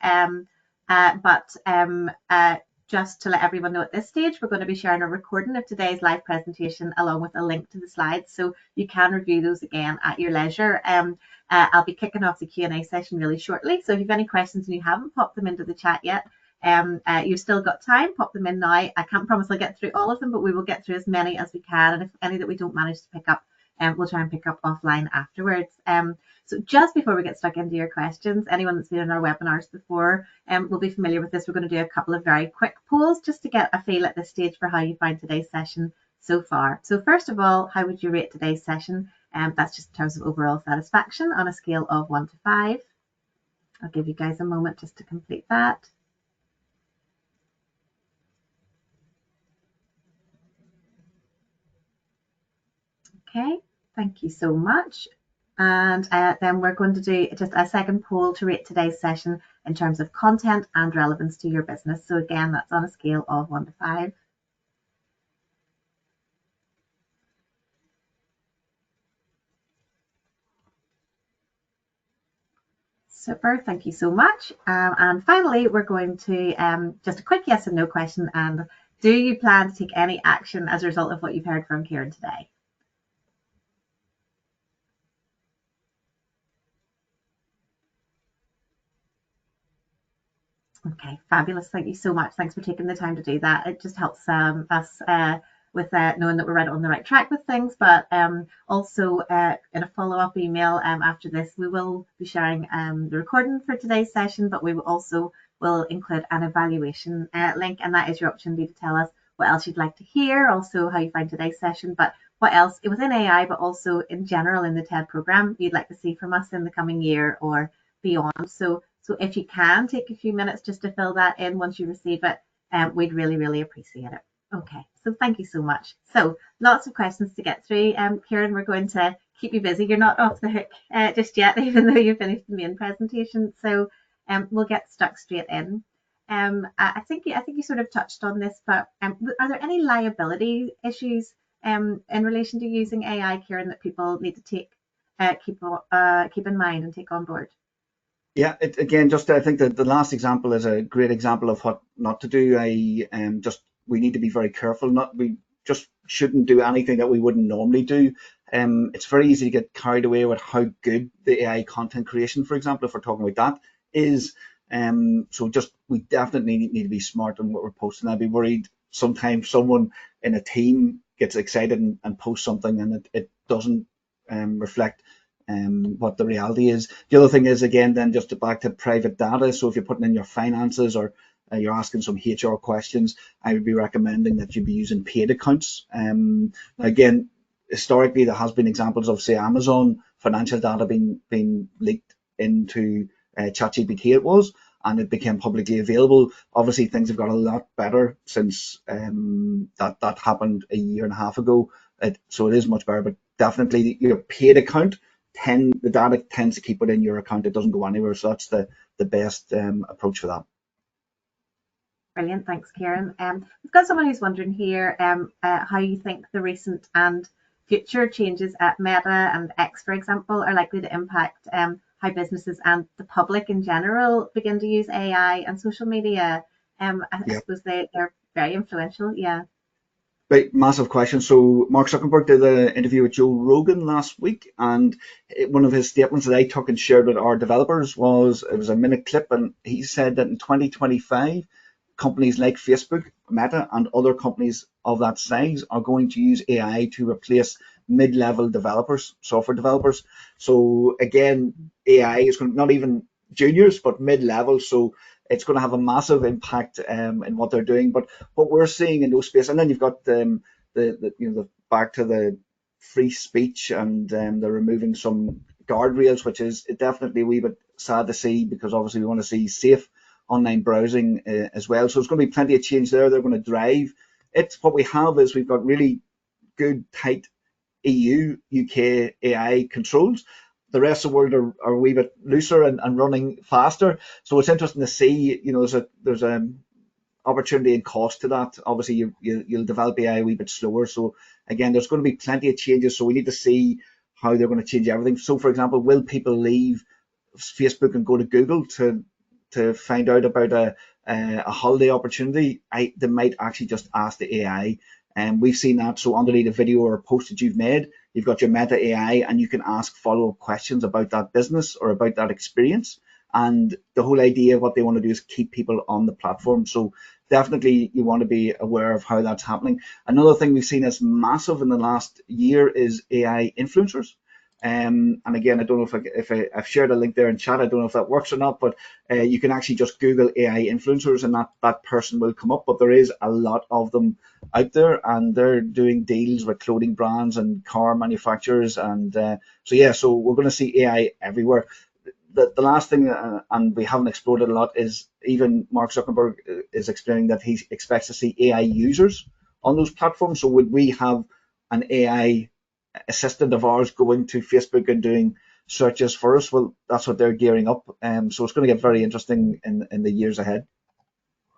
[SPEAKER 1] Just to let everyone know at this stage, we're going to be sharing a recording of today's live presentation along with a link to the slides, so you can review those again at your leisure. I'll be kicking off the Q&A session really shortly, so if you have any questions and you haven't popped them into the chat yet, you've still got time, pop them in now. I can't promise I'll get through all of them, but we will get through as many as we can, and if any that we don't manage to pick up, we'll try and pick up offline afterwards. So just before we get stuck into your questions, anyone that's been in our webinars before will be familiar with this. We're going to do a couple of very quick polls just to get a feel at this stage for how you find today's session so far. So first of all, how would you rate today's session? That's just in terms of overall satisfaction on a scale of 1 to 5. I'll give you guys a moment just to complete that. Okay, thank you so much. And then we're going to do just a second poll to rate today's session in terms of content and relevance to your business. So again, that's on a scale of 1 to 5. Super, thank you so much. And finally, we're going to just a quick yes and no question. And do you plan to take any action as a result of what you've heard from Kieran today? Okay, fabulous. Thank you so much. Thanks for taking the time to do that. It just helps us with knowing that we're right on the right track with things, but also in a follow-up email after this, we will be sharing the recording for today's session, but we also will include an evaluation link, and that is your opportunity to tell us what else you'd like to hear, also how you find today's session, but what else within AI, but also in general in the TED program you'd like to see from us in the coming year or beyond. So if you can take a few minutes just to fill that in once you receive it, we'd really, really appreciate it. Okay, so thank you so much. So lots of questions to get through. Kieran, we're going to keep you busy. You're not off the hook just yet, even though you finished the main presentation. So we'll get stuck straight in. I think you sort of touched on this, but are there any liability issues in relation to using AI, Kieran, that people need to take keep in mind and take on board?
[SPEAKER 2] Yeah, again, just I think that the last example is a great example of what not to do. We need to be very careful. We just shouldn't do anything that we wouldn't normally do. It's very easy to get carried away with how good the AI content creation, for example, if we're talking about that, is. So we definitely need to be smart on what we're posting. I'd be worried sometimes someone in a team gets excited and posts something and it doesn't reflect what the reality is. The other thing is, again, then just back to private data. So if you're putting in your finances or you're asking some HR questions, I would be recommending that you be using paid accounts. Again, historically, there has been examples of, say, Amazon financial data being leaked into ChatGPT and it became publicly available. Obviously, things have got a lot better since that happened a year and a half ago. So it is much better, but definitely your paid account, the data tends to keep it in your account. It doesn't go anywhere. So that's the best approach for that.
[SPEAKER 1] Brilliant, thanks, Kieran. We've got someone who's wondering here how you think the recent and future changes at Meta and X, for example, are likely to impact how businesses and the public in general begin to use AI and social media. I suppose they're very influential. Yeah.
[SPEAKER 2] Right, massive question. So Mark Zuckerberg did an interview with Joe Rogan last week, and one of his statements that I took and shared with our developers was a minute clip, and he said that in 2025, companies like Facebook, Meta, and other companies of that size are going to use AI to replace mid-level developers, software developers. So again, AI is going to, not even juniors, but mid-level. So it's going to have a massive impact in what they're doing. But what we're seeing in those spaces, and then you've got the back to the free speech, and they're removing some guardrails, which is definitely a wee bit sad to see, because obviously we want to see safe online browsing as well. So there's going to be plenty of change there. They're going to drive it. What we have is we've got really good, tight EU, UK AI controls. The rest of the world are a wee bit looser and running faster. So it's interesting to see, there's an opportunity and cost to that. Obviously, you'll develop AI a wee bit slower. So again, there's going to be plenty of changes. So we need to see how they're going to change everything. So for example, will people leave Facebook and go to Google to find out about a holiday opportunity? They might actually just ask the AI. And we've seen that. So underneath a video or a post that you've made, you've got your Meta AI, and you can ask follow-up questions about that business or about that experience. And the whole idea of what they want to do is keep people on the platform. So definitely you want to be aware of how that's happening. Another thing we've seen as massive in the last year is AI influencers. And again, I don't know if I've shared a link there in chat. I don't know if that works or not, but you can actually just Google AI influencers and that person will come up. But there is a lot of them out there, and they're doing deals with clothing brands and car manufacturers. And so we're going to see AI everywhere. The last thing, and we haven't explored it a lot, is even Mark Zuckerberg is explaining that he expects to see AI users on those platforms. So would we have an AI assistant of ours going to Facebook and doing searches for us? Well, that's what they're gearing up. So it's going to get very interesting in the years ahead.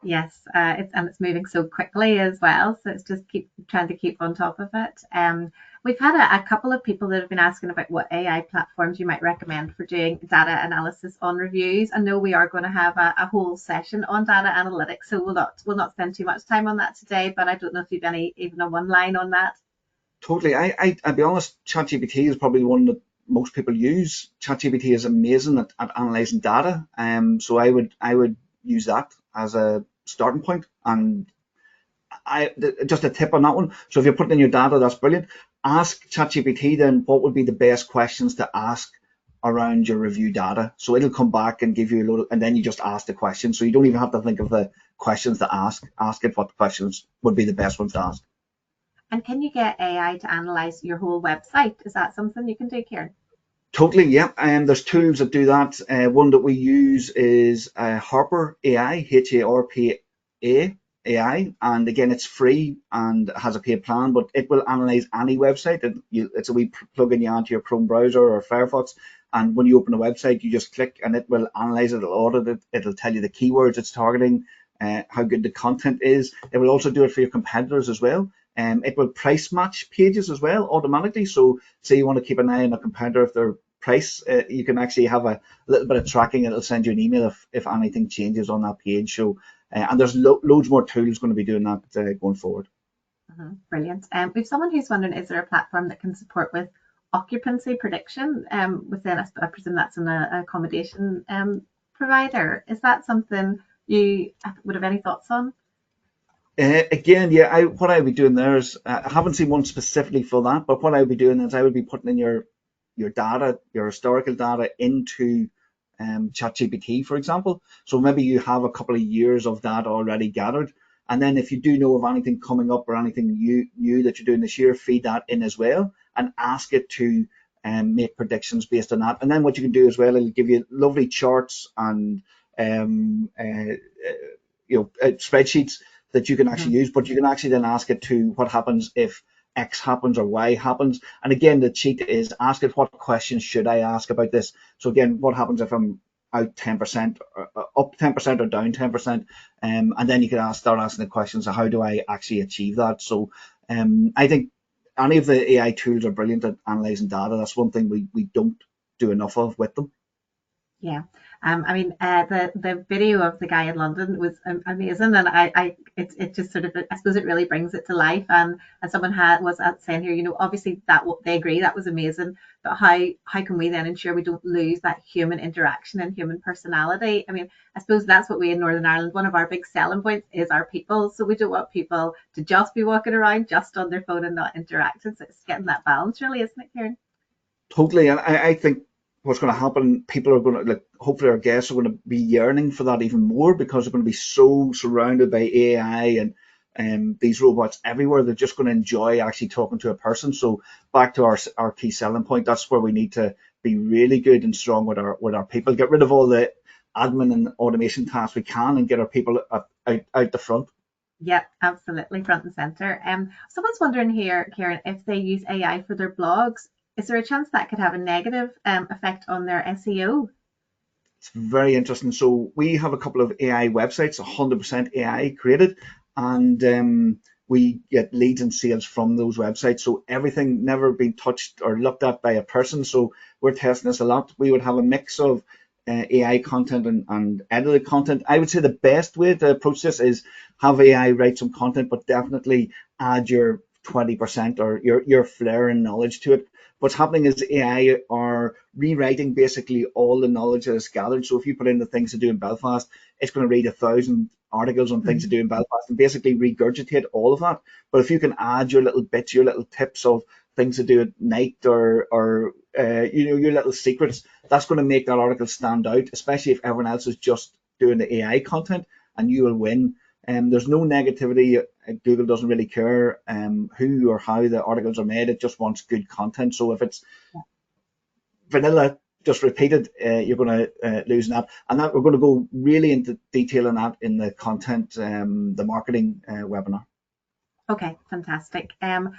[SPEAKER 1] Yes, it's moving so quickly as well. So it's just trying to keep on top of it. We've had a couple of people that have been asking about what AI platforms you might recommend for doing data analysis on reviews. I know we are going to have a whole session on data analytics, so we'll not spend too much time on that today. But I don't know if you've even a one line on that.
[SPEAKER 2] Totally. I'll be honest, ChatGPT is probably one that most people use. ChatGPT is amazing at analyzing data. So I would use that as a starting point. And just a tip on that one. So if you're putting in your data, that's brilliant. Ask ChatGPT then what would be the best questions to ask around your review data. So it'll come back and give you a load and then you just ask the question. So you don't even have to think of the questions to ask. Ask it what questions would be the best ones to ask.
[SPEAKER 1] And can you get AI to analyze your whole website? Is that something you can do, Kieran?
[SPEAKER 2] Totally, yeah. And there's tools that do that. One that we use is Harper AI, HARPA AI. And again, it's free and has a paid plan, but it will analyze any website. It's a wee plugin you add to your Chrome browser or Firefox. And when you open a website, you just click and it will analyze it, it'll audit it, it'll tell you the keywords it's targeting, how good the content is. It will also do it for your competitors as well. It will price match pages as well automatically. So say you want to keep an eye on a competitor if their price, you can actually have a little bit of tracking. It'll send you an email if anything changes on that page. So and there's loads more tools going to be doing that going forward.
[SPEAKER 1] Brilliant. If someone who's wondering, is there a platform that can support with occupancy prediction within, I presume that's an accommodation provider. Is that something you would have any thoughts on?
[SPEAKER 2] Again, yeah, what I would be doing there is, I haven't seen one specifically for that, but what I would be doing is I would be putting in your data, your historical data into ChatGPT, for example. So maybe you have a couple of years of that already gathered. And then if you do know of anything coming up or anything new that you're doing this year, feed that in as well and ask it to make predictions based on that. And then what you can do as well, it'll give you lovely charts and spreadsheets that you can actually use, but you can actually then ask it to what happens if X happens or Y happens. And again, the cheat is ask it what questions should I ask about this. So again, what happens if I'm out 10%, or up 10% or down 10%, and then you can start asking the questions of how do I actually achieve that. So I think any of the AI tools are brilliant at analysing data. That's one thing we don't do enough of with them.
[SPEAKER 1] Yeah, I mean, the video of the guy in London was amazing, and it just sort of, I suppose it really brings it to life. And someone was saying here, obviously that they agree that was amazing, but how can we then ensure we don't lose that human interaction and human personality? I mean, I suppose that's what we in Northern Ireland, one of our big selling points is our people. So we don't want people to just be walking around just on their phone and not interacting. So it's getting that balance, really, isn't it, Kieran?
[SPEAKER 2] Totally, and I think what's going to happen, people are going to, hopefully our guests are going to be yearning for that even more, because they're going to be so surrounded by AI and these robots everywhere. They're just going to enjoy actually talking to a person. So back to our key selling point, that's where we need to be really good and strong with our people. Get rid of all the admin and automation tasks we can and get our people out the front.
[SPEAKER 1] Yeah, absolutely, front and center. Someone's wondering here, Kieran, if they use AI for their blogs, is there a chance that could have a negative effect on their SEO?
[SPEAKER 2] It's very interesting. So we have a couple of AI websites, 100% AI created, and we get leads and sales from those websites. So everything never been touched or looked at by a person. So we're testing this a lot. We would have a mix of AI content and edited content. I would say the best way to approach this is have AI write some content, but definitely add your 20% or your flair and knowledge to it. What's happening is AI are rewriting basically all the knowledge that is gathered. So if you put in the things to do in Belfast, it's going to read 1,000 articles on things to do in Belfast and basically regurgitate all of that. But if you can add your little bits, your little tips of things to do at night or your little secrets, that's going to make that article stand out, especially if everyone else is just doing the AI content, and you will win. There's no negativity. Google doesn't really care who or how the articles are made. It just wants good content. So if it's vanilla, just repeated, you're going to lose that. And that we're going to go really into detail on that in the content, the marketing webinar.
[SPEAKER 1] Okay, fantastic. And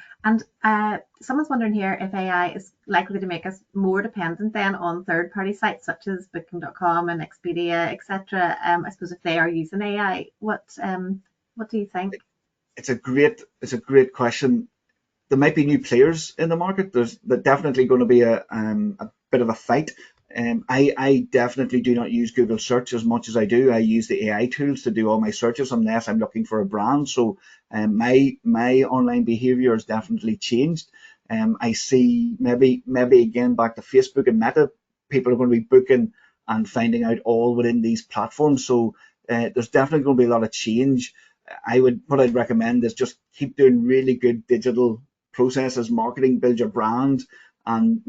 [SPEAKER 1] someone's wondering here if AI is likely to make us more dependent then on third-party sites such as Booking.com and Expedia, etc. I suppose if they are using AI, what do you think?
[SPEAKER 2] It's a great question. There might be new players in the market. There's definitely going to be a bit of a fight. I definitely do not use Google search as much as I do. I use the AI tools to do all my searches unless I'm looking for a brand. So my online behavior has definitely changed. I see maybe again back to Facebook and Meta, people are going to be booking and finding out all within these platforms. So there's definitely going to be a lot of change. What I'd recommend is just keep doing really good digital processes, marketing, build your brand, and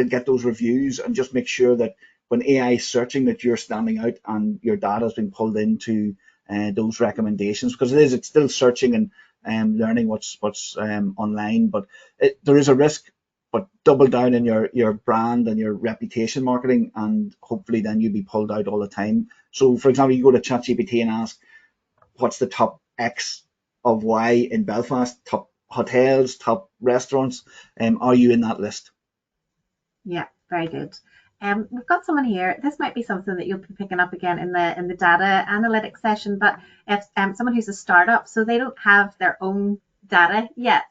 [SPEAKER 2] get those reviews, and just make sure that when AI is searching that you're standing out and your data has been pulled into those recommendations, because it's still searching and learning what's online, but there is a risk. But double down in your brand and your reputation marketing, and hopefully then you'll be pulled out all the time. So for example, you go to ChatGPT and ask what's the top X of Y in Belfast, top hotels, top restaurants, are you in that list?
[SPEAKER 1] Yeah, very good. We've got someone here. This might be something that you'll be picking up again in the data analytics session, but if someone who's a startup, so they don't have their own data yet.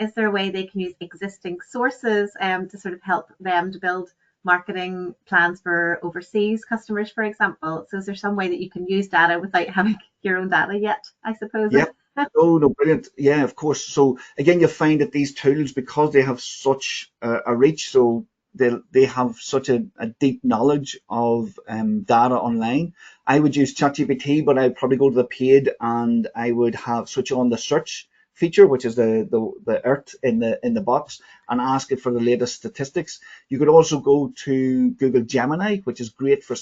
[SPEAKER 1] Is there a way they can use existing sources to sort of help them to build marketing plans for overseas customers, for example? So is there some way that you can use data without having your own data yet, I suppose?
[SPEAKER 2] Yeah. Oh, no, brilliant. Yeah, of course. So again, you find that these tools, because they have such a reach, so they have such a deep knowledge of data online. I would use ChatGPT, but I'd probably go to the paid, and I would have switch on the search feature, which is the earth in the box, and ask it for the latest statistics. You could also go to Google Gemini, which is great for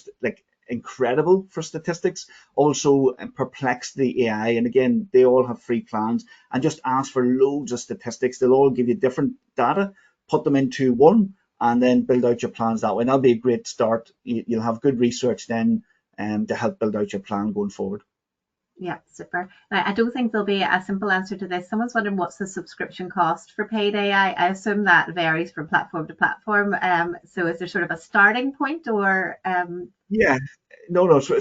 [SPEAKER 2] incredible for statistics. Also Perplexity AI, and again, they all have free plans, and just ask for loads of statistics. They'll all give you different data, put them into one, and then build out your plans that way. And that'll be a great start. You'll have good research then to help build out your plan going forward.
[SPEAKER 1] Yeah, super. Now, I don't think there'll be a simple answer to this. Someone's wondering what's the subscription cost for paid AI. I assume that varies from platform to platform. So is there sort of a starting point, or?
[SPEAKER 2] Yeah, no. So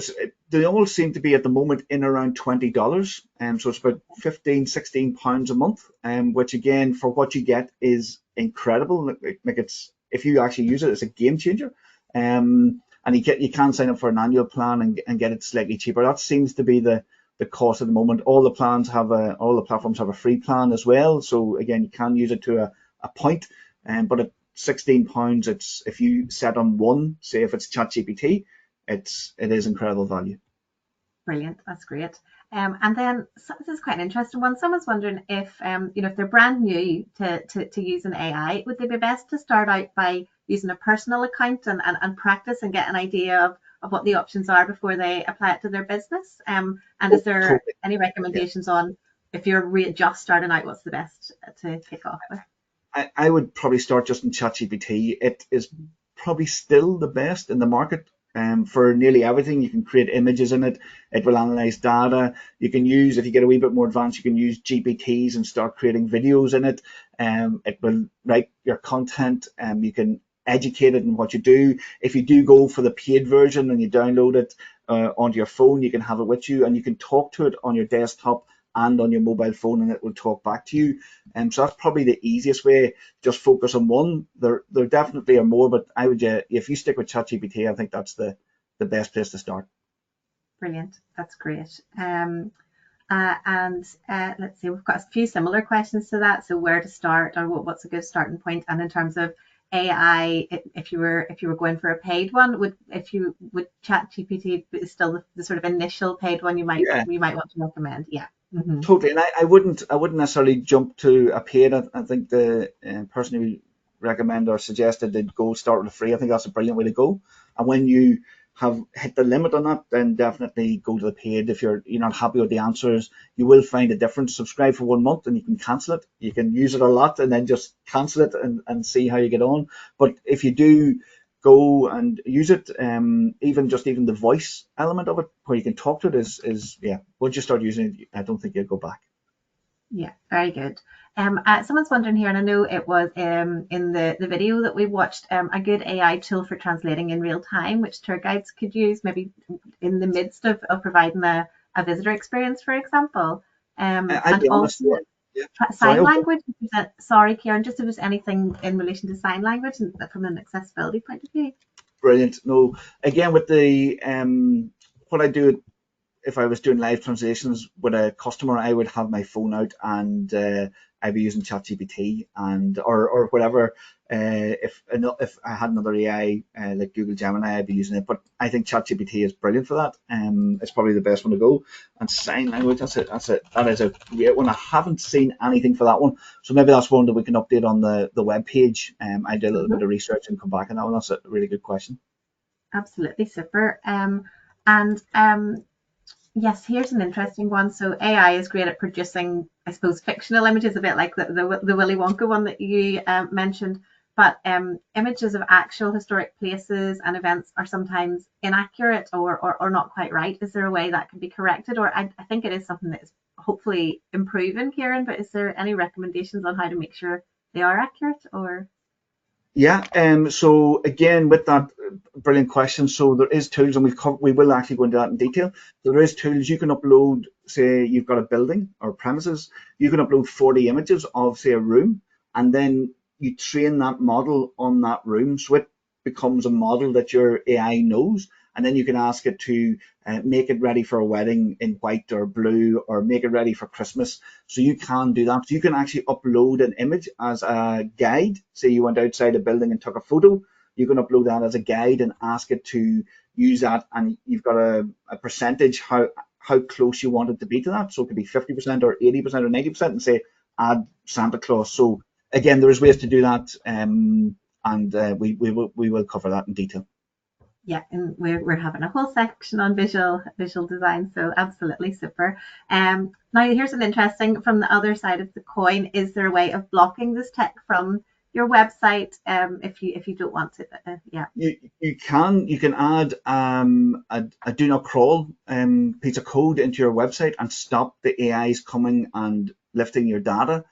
[SPEAKER 2] they all seem to be at the moment in around $20. So it's about £15-16 a month. Which again, for what you get, is incredible. Like it's, if you actually use it, it's a game changer. And you can sign up for an annual plan and get it slightly cheaper. That seems to be the cost at the moment. All the platforms have a free plan as well. So again, you can use it to a point. But at £16, it's, if you set on one, say if it's ChatGPT, it is incredible value.
[SPEAKER 1] Brilliant, that's great. And then this is quite an interesting one. Someone's wondering if if they're brand new to using AI, would they be best to start out by using a personal account and practice and get an idea of what the options are before they apply it to their business? And is there any recommendations on, if you're just starting out, what's the best to kick off with?
[SPEAKER 2] I would probably start just in ChatGPT. It is probably still the best in the market. For nearly everything. You can create images in it. It will analyze data. You can use, if you get a wee bit more advanced, you can use GPTs and start creating videos in it. It will write your content. You can educate it in what you do. If you do go for the paid version and you download it onto your phone, you can have it with you, and you can talk to it on your desktop and on your mobile phone, and it will talk back to you. So that's probably the easiest way. Just focus on one. There definitely are more, but I would, if you stick with ChatGPT, I think that's the best place to start.
[SPEAKER 1] Brilliant, that's great. And let's see, we've got a few similar questions to that. So where to start, or what's a good starting point? And in terms of AI, if you were going for a paid one, would ChatGPT be still the sort of initial paid one you might want to recommend? Yeah. Mm-hmm.
[SPEAKER 2] Totally, and I wouldn't necessarily jump to a paid. I think the person who recommended or suggested they'd go start with a free. I think that's a brilliant way to go. And when you have hit the limit on that, then definitely go to the paid. If you're not happy with the answers, you will find a difference. Subscribe for 1 month and you can cancel it. You can use it a lot and then just cancel it and see how you get on. But if you do go and use it, even the voice element of it, where you can talk to it, is once you start using it, I don't think you'll go back.
[SPEAKER 1] Yeah, very good. Someone's wondering here, and I know it was in the video that we watched, a good AI tool for translating in real time, which tour guides could use maybe in the midst of providing a visitor experience, for example. And also sign language. Sorry, Kieran, just if there's anything in relation to sign language from an accessibility point of view.
[SPEAKER 2] Brilliant. No, again, with the what I do, if I was doing live translations with a customer, I would have my phone out and I'd be using ChatGPT or whatever. If I had another AI like Google Gemini, I'd be using it. But I think ChatGPT is brilliant for that. It's probably the best one to go. And sign language, that is a great one. I haven't seen anything for that one, so maybe that's one that we can update on the web page. I did a little bit of research and come back on that one. That's a really good question.
[SPEAKER 1] Absolutely, super. Yes, here's an interesting one. So AI is great at producing, I suppose, fictional images, a bit like the Willy Wonka one that you mentioned. But images of actual historic places and events are sometimes inaccurate or not quite right. Is there a way that can be corrected? Or I think it is something that is hopefully improving, Kieran, but is there any recommendations on how to make sure they are accurate? Or
[SPEAKER 2] Yeah, so again, with that brilliant question, so there is tools, and we will actually go into that in detail. There is tools you can upload say you've got a building or premises, you can upload 40 images of, say, a room, and then you train that model on that room, so it becomes a model that your AI knows, and then you can ask it to make it ready for a wedding in white or blue, or make it ready for Christmas. So you can do that. So you can actually upload an image as a guide. Say you went outside a building and took a photo, you can upload that as a guide and ask it to use that, and you've got a percentage how close you want it to be to that. So it could be 50% or 80% or 90%, and say add Santa Claus. So again, there is ways to do that, and we will cover that in detail.
[SPEAKER 1] Yeah, and we're having a whole section on visual design, so absolutely super. Now here's an interesting from the other side of the coin. Is there a way of blocking this tech from your website if you don't want it? Yeah.
[SPEAKER 2] You can add a do not crawl piece of code into your website and stop the AIs coming and lifting your data.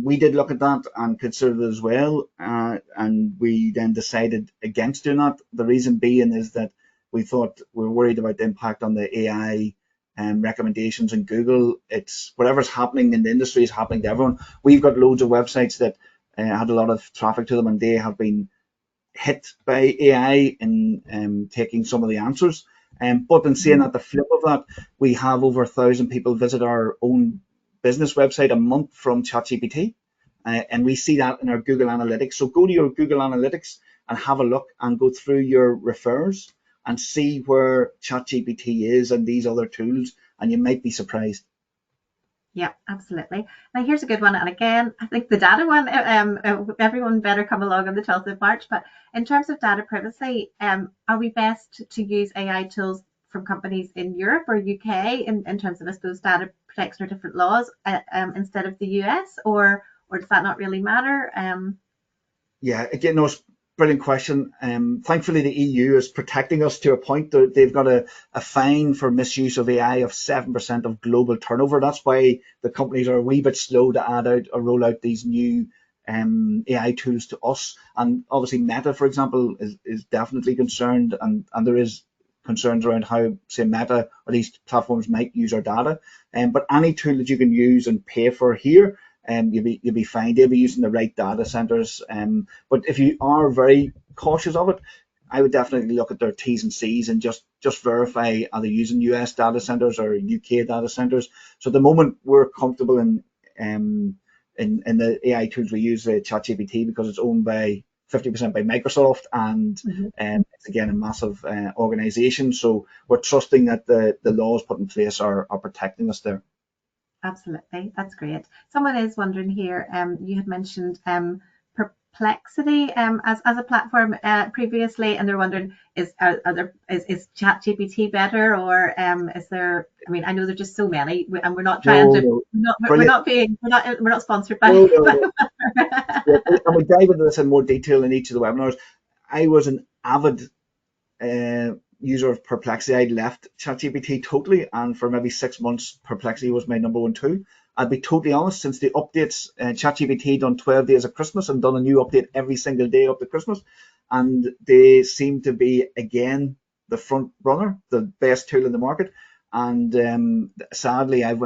[SPEAKER 2] We did look at that and considered it as well, and we then decided against doing that. The reason being is that we thought we were worried about the impact on the AI recommendations in Google. It's whatever's happening in the industry is happening to everyone. We've got loads of websites that had a lot of traffic to them, and they have been hit by AI in taking some of the answers. But in saying that, the flip of that, we have over 1,000 people visit our own business website a month from ChatGPT, and we see that in our Google Analytics. So go to your Google Analytics and have a look and go through your refers and see where ChatGPT is and these other tools, and you might be surprised.
[SPEAKER 1] Yeah, absolutely. Now here's a good one, and again, I think the data one, everyone better come along on the 12th of March. But in terms of data privacy, are we best to use AI tools from companies in Europe or UK in terms of, I suppose, data protection or different laws instead of the US, or does that not really matter?
[SPEAKER 2] Yeah, again, no, it's a brilliant question. Thankfully, the EU is protecting us to a point. They've got a fine for misuse of AI of 7% of global turnover. That's why the companies are a wee bit slow to add out or roll out these new AI tools to us. And obviously, Meta, for example, is definitely concerned, and there is concerns around how, say, Meta or these platforms might use our data. But any tool that you can use and pay for here, you'll be fine. They'll be using the right data centers. But if you are very cautious of it, I would definitely look at their T's and C's and just verify, are they using US data centers or UK data centers. So at the moment, we're comfortable in the AI tools we use, ChatGPT, because it's owned by 50% by Microsoft, and it's again a massive organization. So we're trusting that the laws put in place are protecting us there.
[SPEAKER 1] Absolutely, that's great. Someone is wondering here, you had mentioned Perplexity as a platform previously, and they're wondering, is ChatGPT better, or is there? I mean, I know there's just so many, and we're not trying we're not sponsored by.
[SPEAKER 2] No. Yeah, and we dive into this in more detail in each of the webinars. I was an avid user of Perplexity. I'd left ChatGPT totally, and for maybe 6 months, Perplexity was my number one tool. I'll be totally honest, since the updates, ChatGPT done 12 days of Christmas and done a new update every single day up to Christmas, and they seem to be, again, the front runner, the best tool in the market. And sadly, I've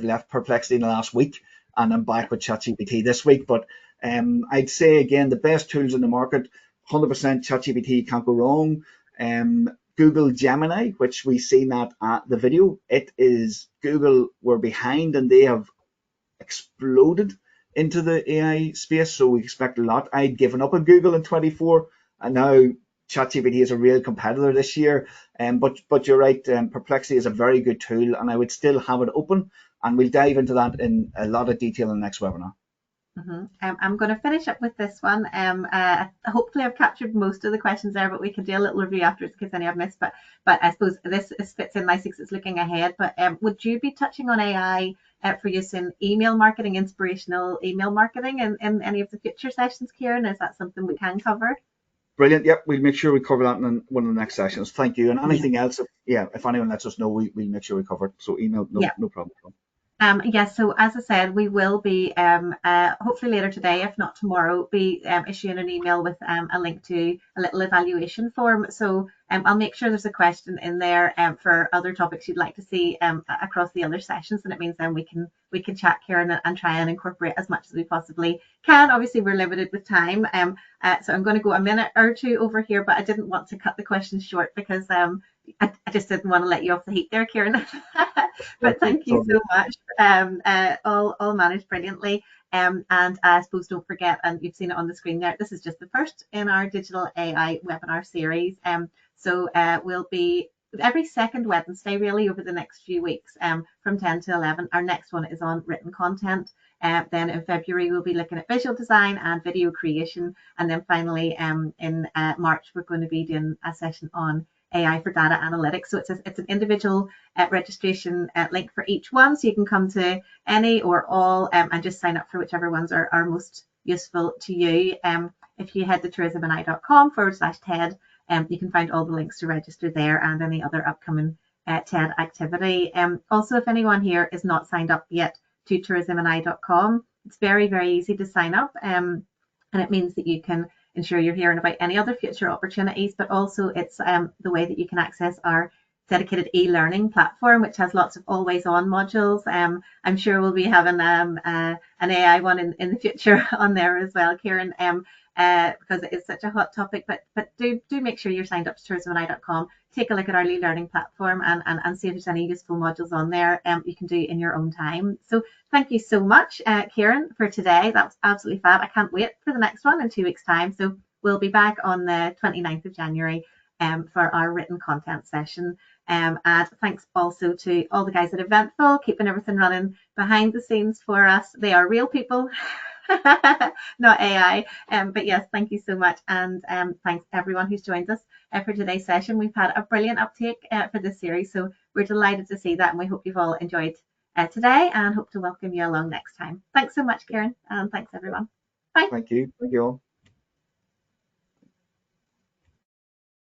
[SPEAKER 2] left Perplexity in the last week, and I'm back with ChatGPT this week. But I'd say, again, the best tools in the market, 100% ChatGPT, can't go wrong. Google Gemini, which we seen at the video, it is Google were behind, and they have exploded into the AI space. So we expect a lot. I'd given up on Google in 24, and now ChatGPT is a real competitor this year. But you're right, Perplexity is a very good tool, and I would still have it open, and we'll dive into that in a lot of detail in the next webinar.
[SPEAKER 1] I'm going to finish up with this one. Hopefully I've captured most of the questions there, but we can do a little review afterwards in case any I've missed. But I suppose this fits in nicely because it's looking ahead. But would you be touching on AI for use in email marketing, inspirational email marketing, in any of the future sessions, Kieran? Is that something we can cover?
[SPEAKER 2] Brilliant. Yep, we'll make sure we cover that in one of the next sessions. Thank you. And anything else, if anyone lets us know, we'll make sure we cover it. So email, no problem.
[SPEAKER 1] Yes, so as I said, we will be hopefully later today, if not tomorrow, be issuing an email with a link to a little evaluation form. So I'll make sure there's a question in there for other topics you'd like to see across the other sessions, and it means then we can chat, Kieran, and try and incorporate as much as we possibly can. Obviously, we're limited with time, so I'm going to go a minute or two over here, but I didn't want to cut the questions short because I just didn't want to let you off the heat there, Kieran. But thank you so much. All managed brilliantly. And I suppose don't forget, and you've seen it on the screen there, this is just the first in our digital AI webinar series. So we'll be every second Wednesday really over the next few weeks from 10 to 11. Our next one is on written content. Then in February, we'll be looking at visual design and video creation. And then finally in March, we're going to be doing a session on AI for data analytics. So it's an individual registration link for each one. So you can come to any or all and just sign up for whichever ones are most useful to you. If you head to tourismni.com/TED, you can find all the links to register there and any other upcoming TED activity. Also, if anyone here is not signed up yet to tourismni.com, it's very, very easy to sign up. And it means that you can ensure you're hearing about any other future opportunities, but also it's the way that you can access our dedicated e-learning platform, which has lots of always-on modules. I'm sure we'll be having an AI one in the future on there as well, Kieran, because it is such a hot topic. But do make sure you're signed up to tourismni.com. Take a look at our e-learning platform and see if there's any useful modules on there you can do in your own time. So thank you so much, Kieran, for today. That was absolutely fab. I can't wait for the next one in 2 weeks' time. So we'll be back on the 29th of January for our written content session. And thanks also to all the guys at Eventful, keeping everything running behind the scenes for us. They are real people, not AI. But yes, thank you so much. And thanks everyone who's joined us for today's session. We've had a brilliant uptake for this series, so we're delighted to see that, and we hope you've all enjoyed today and hope to welcome you along next time. Thanks so much, Kieran, and thanks everyone. Bye.
[SPEAKER 2] Thank you. Thank you all.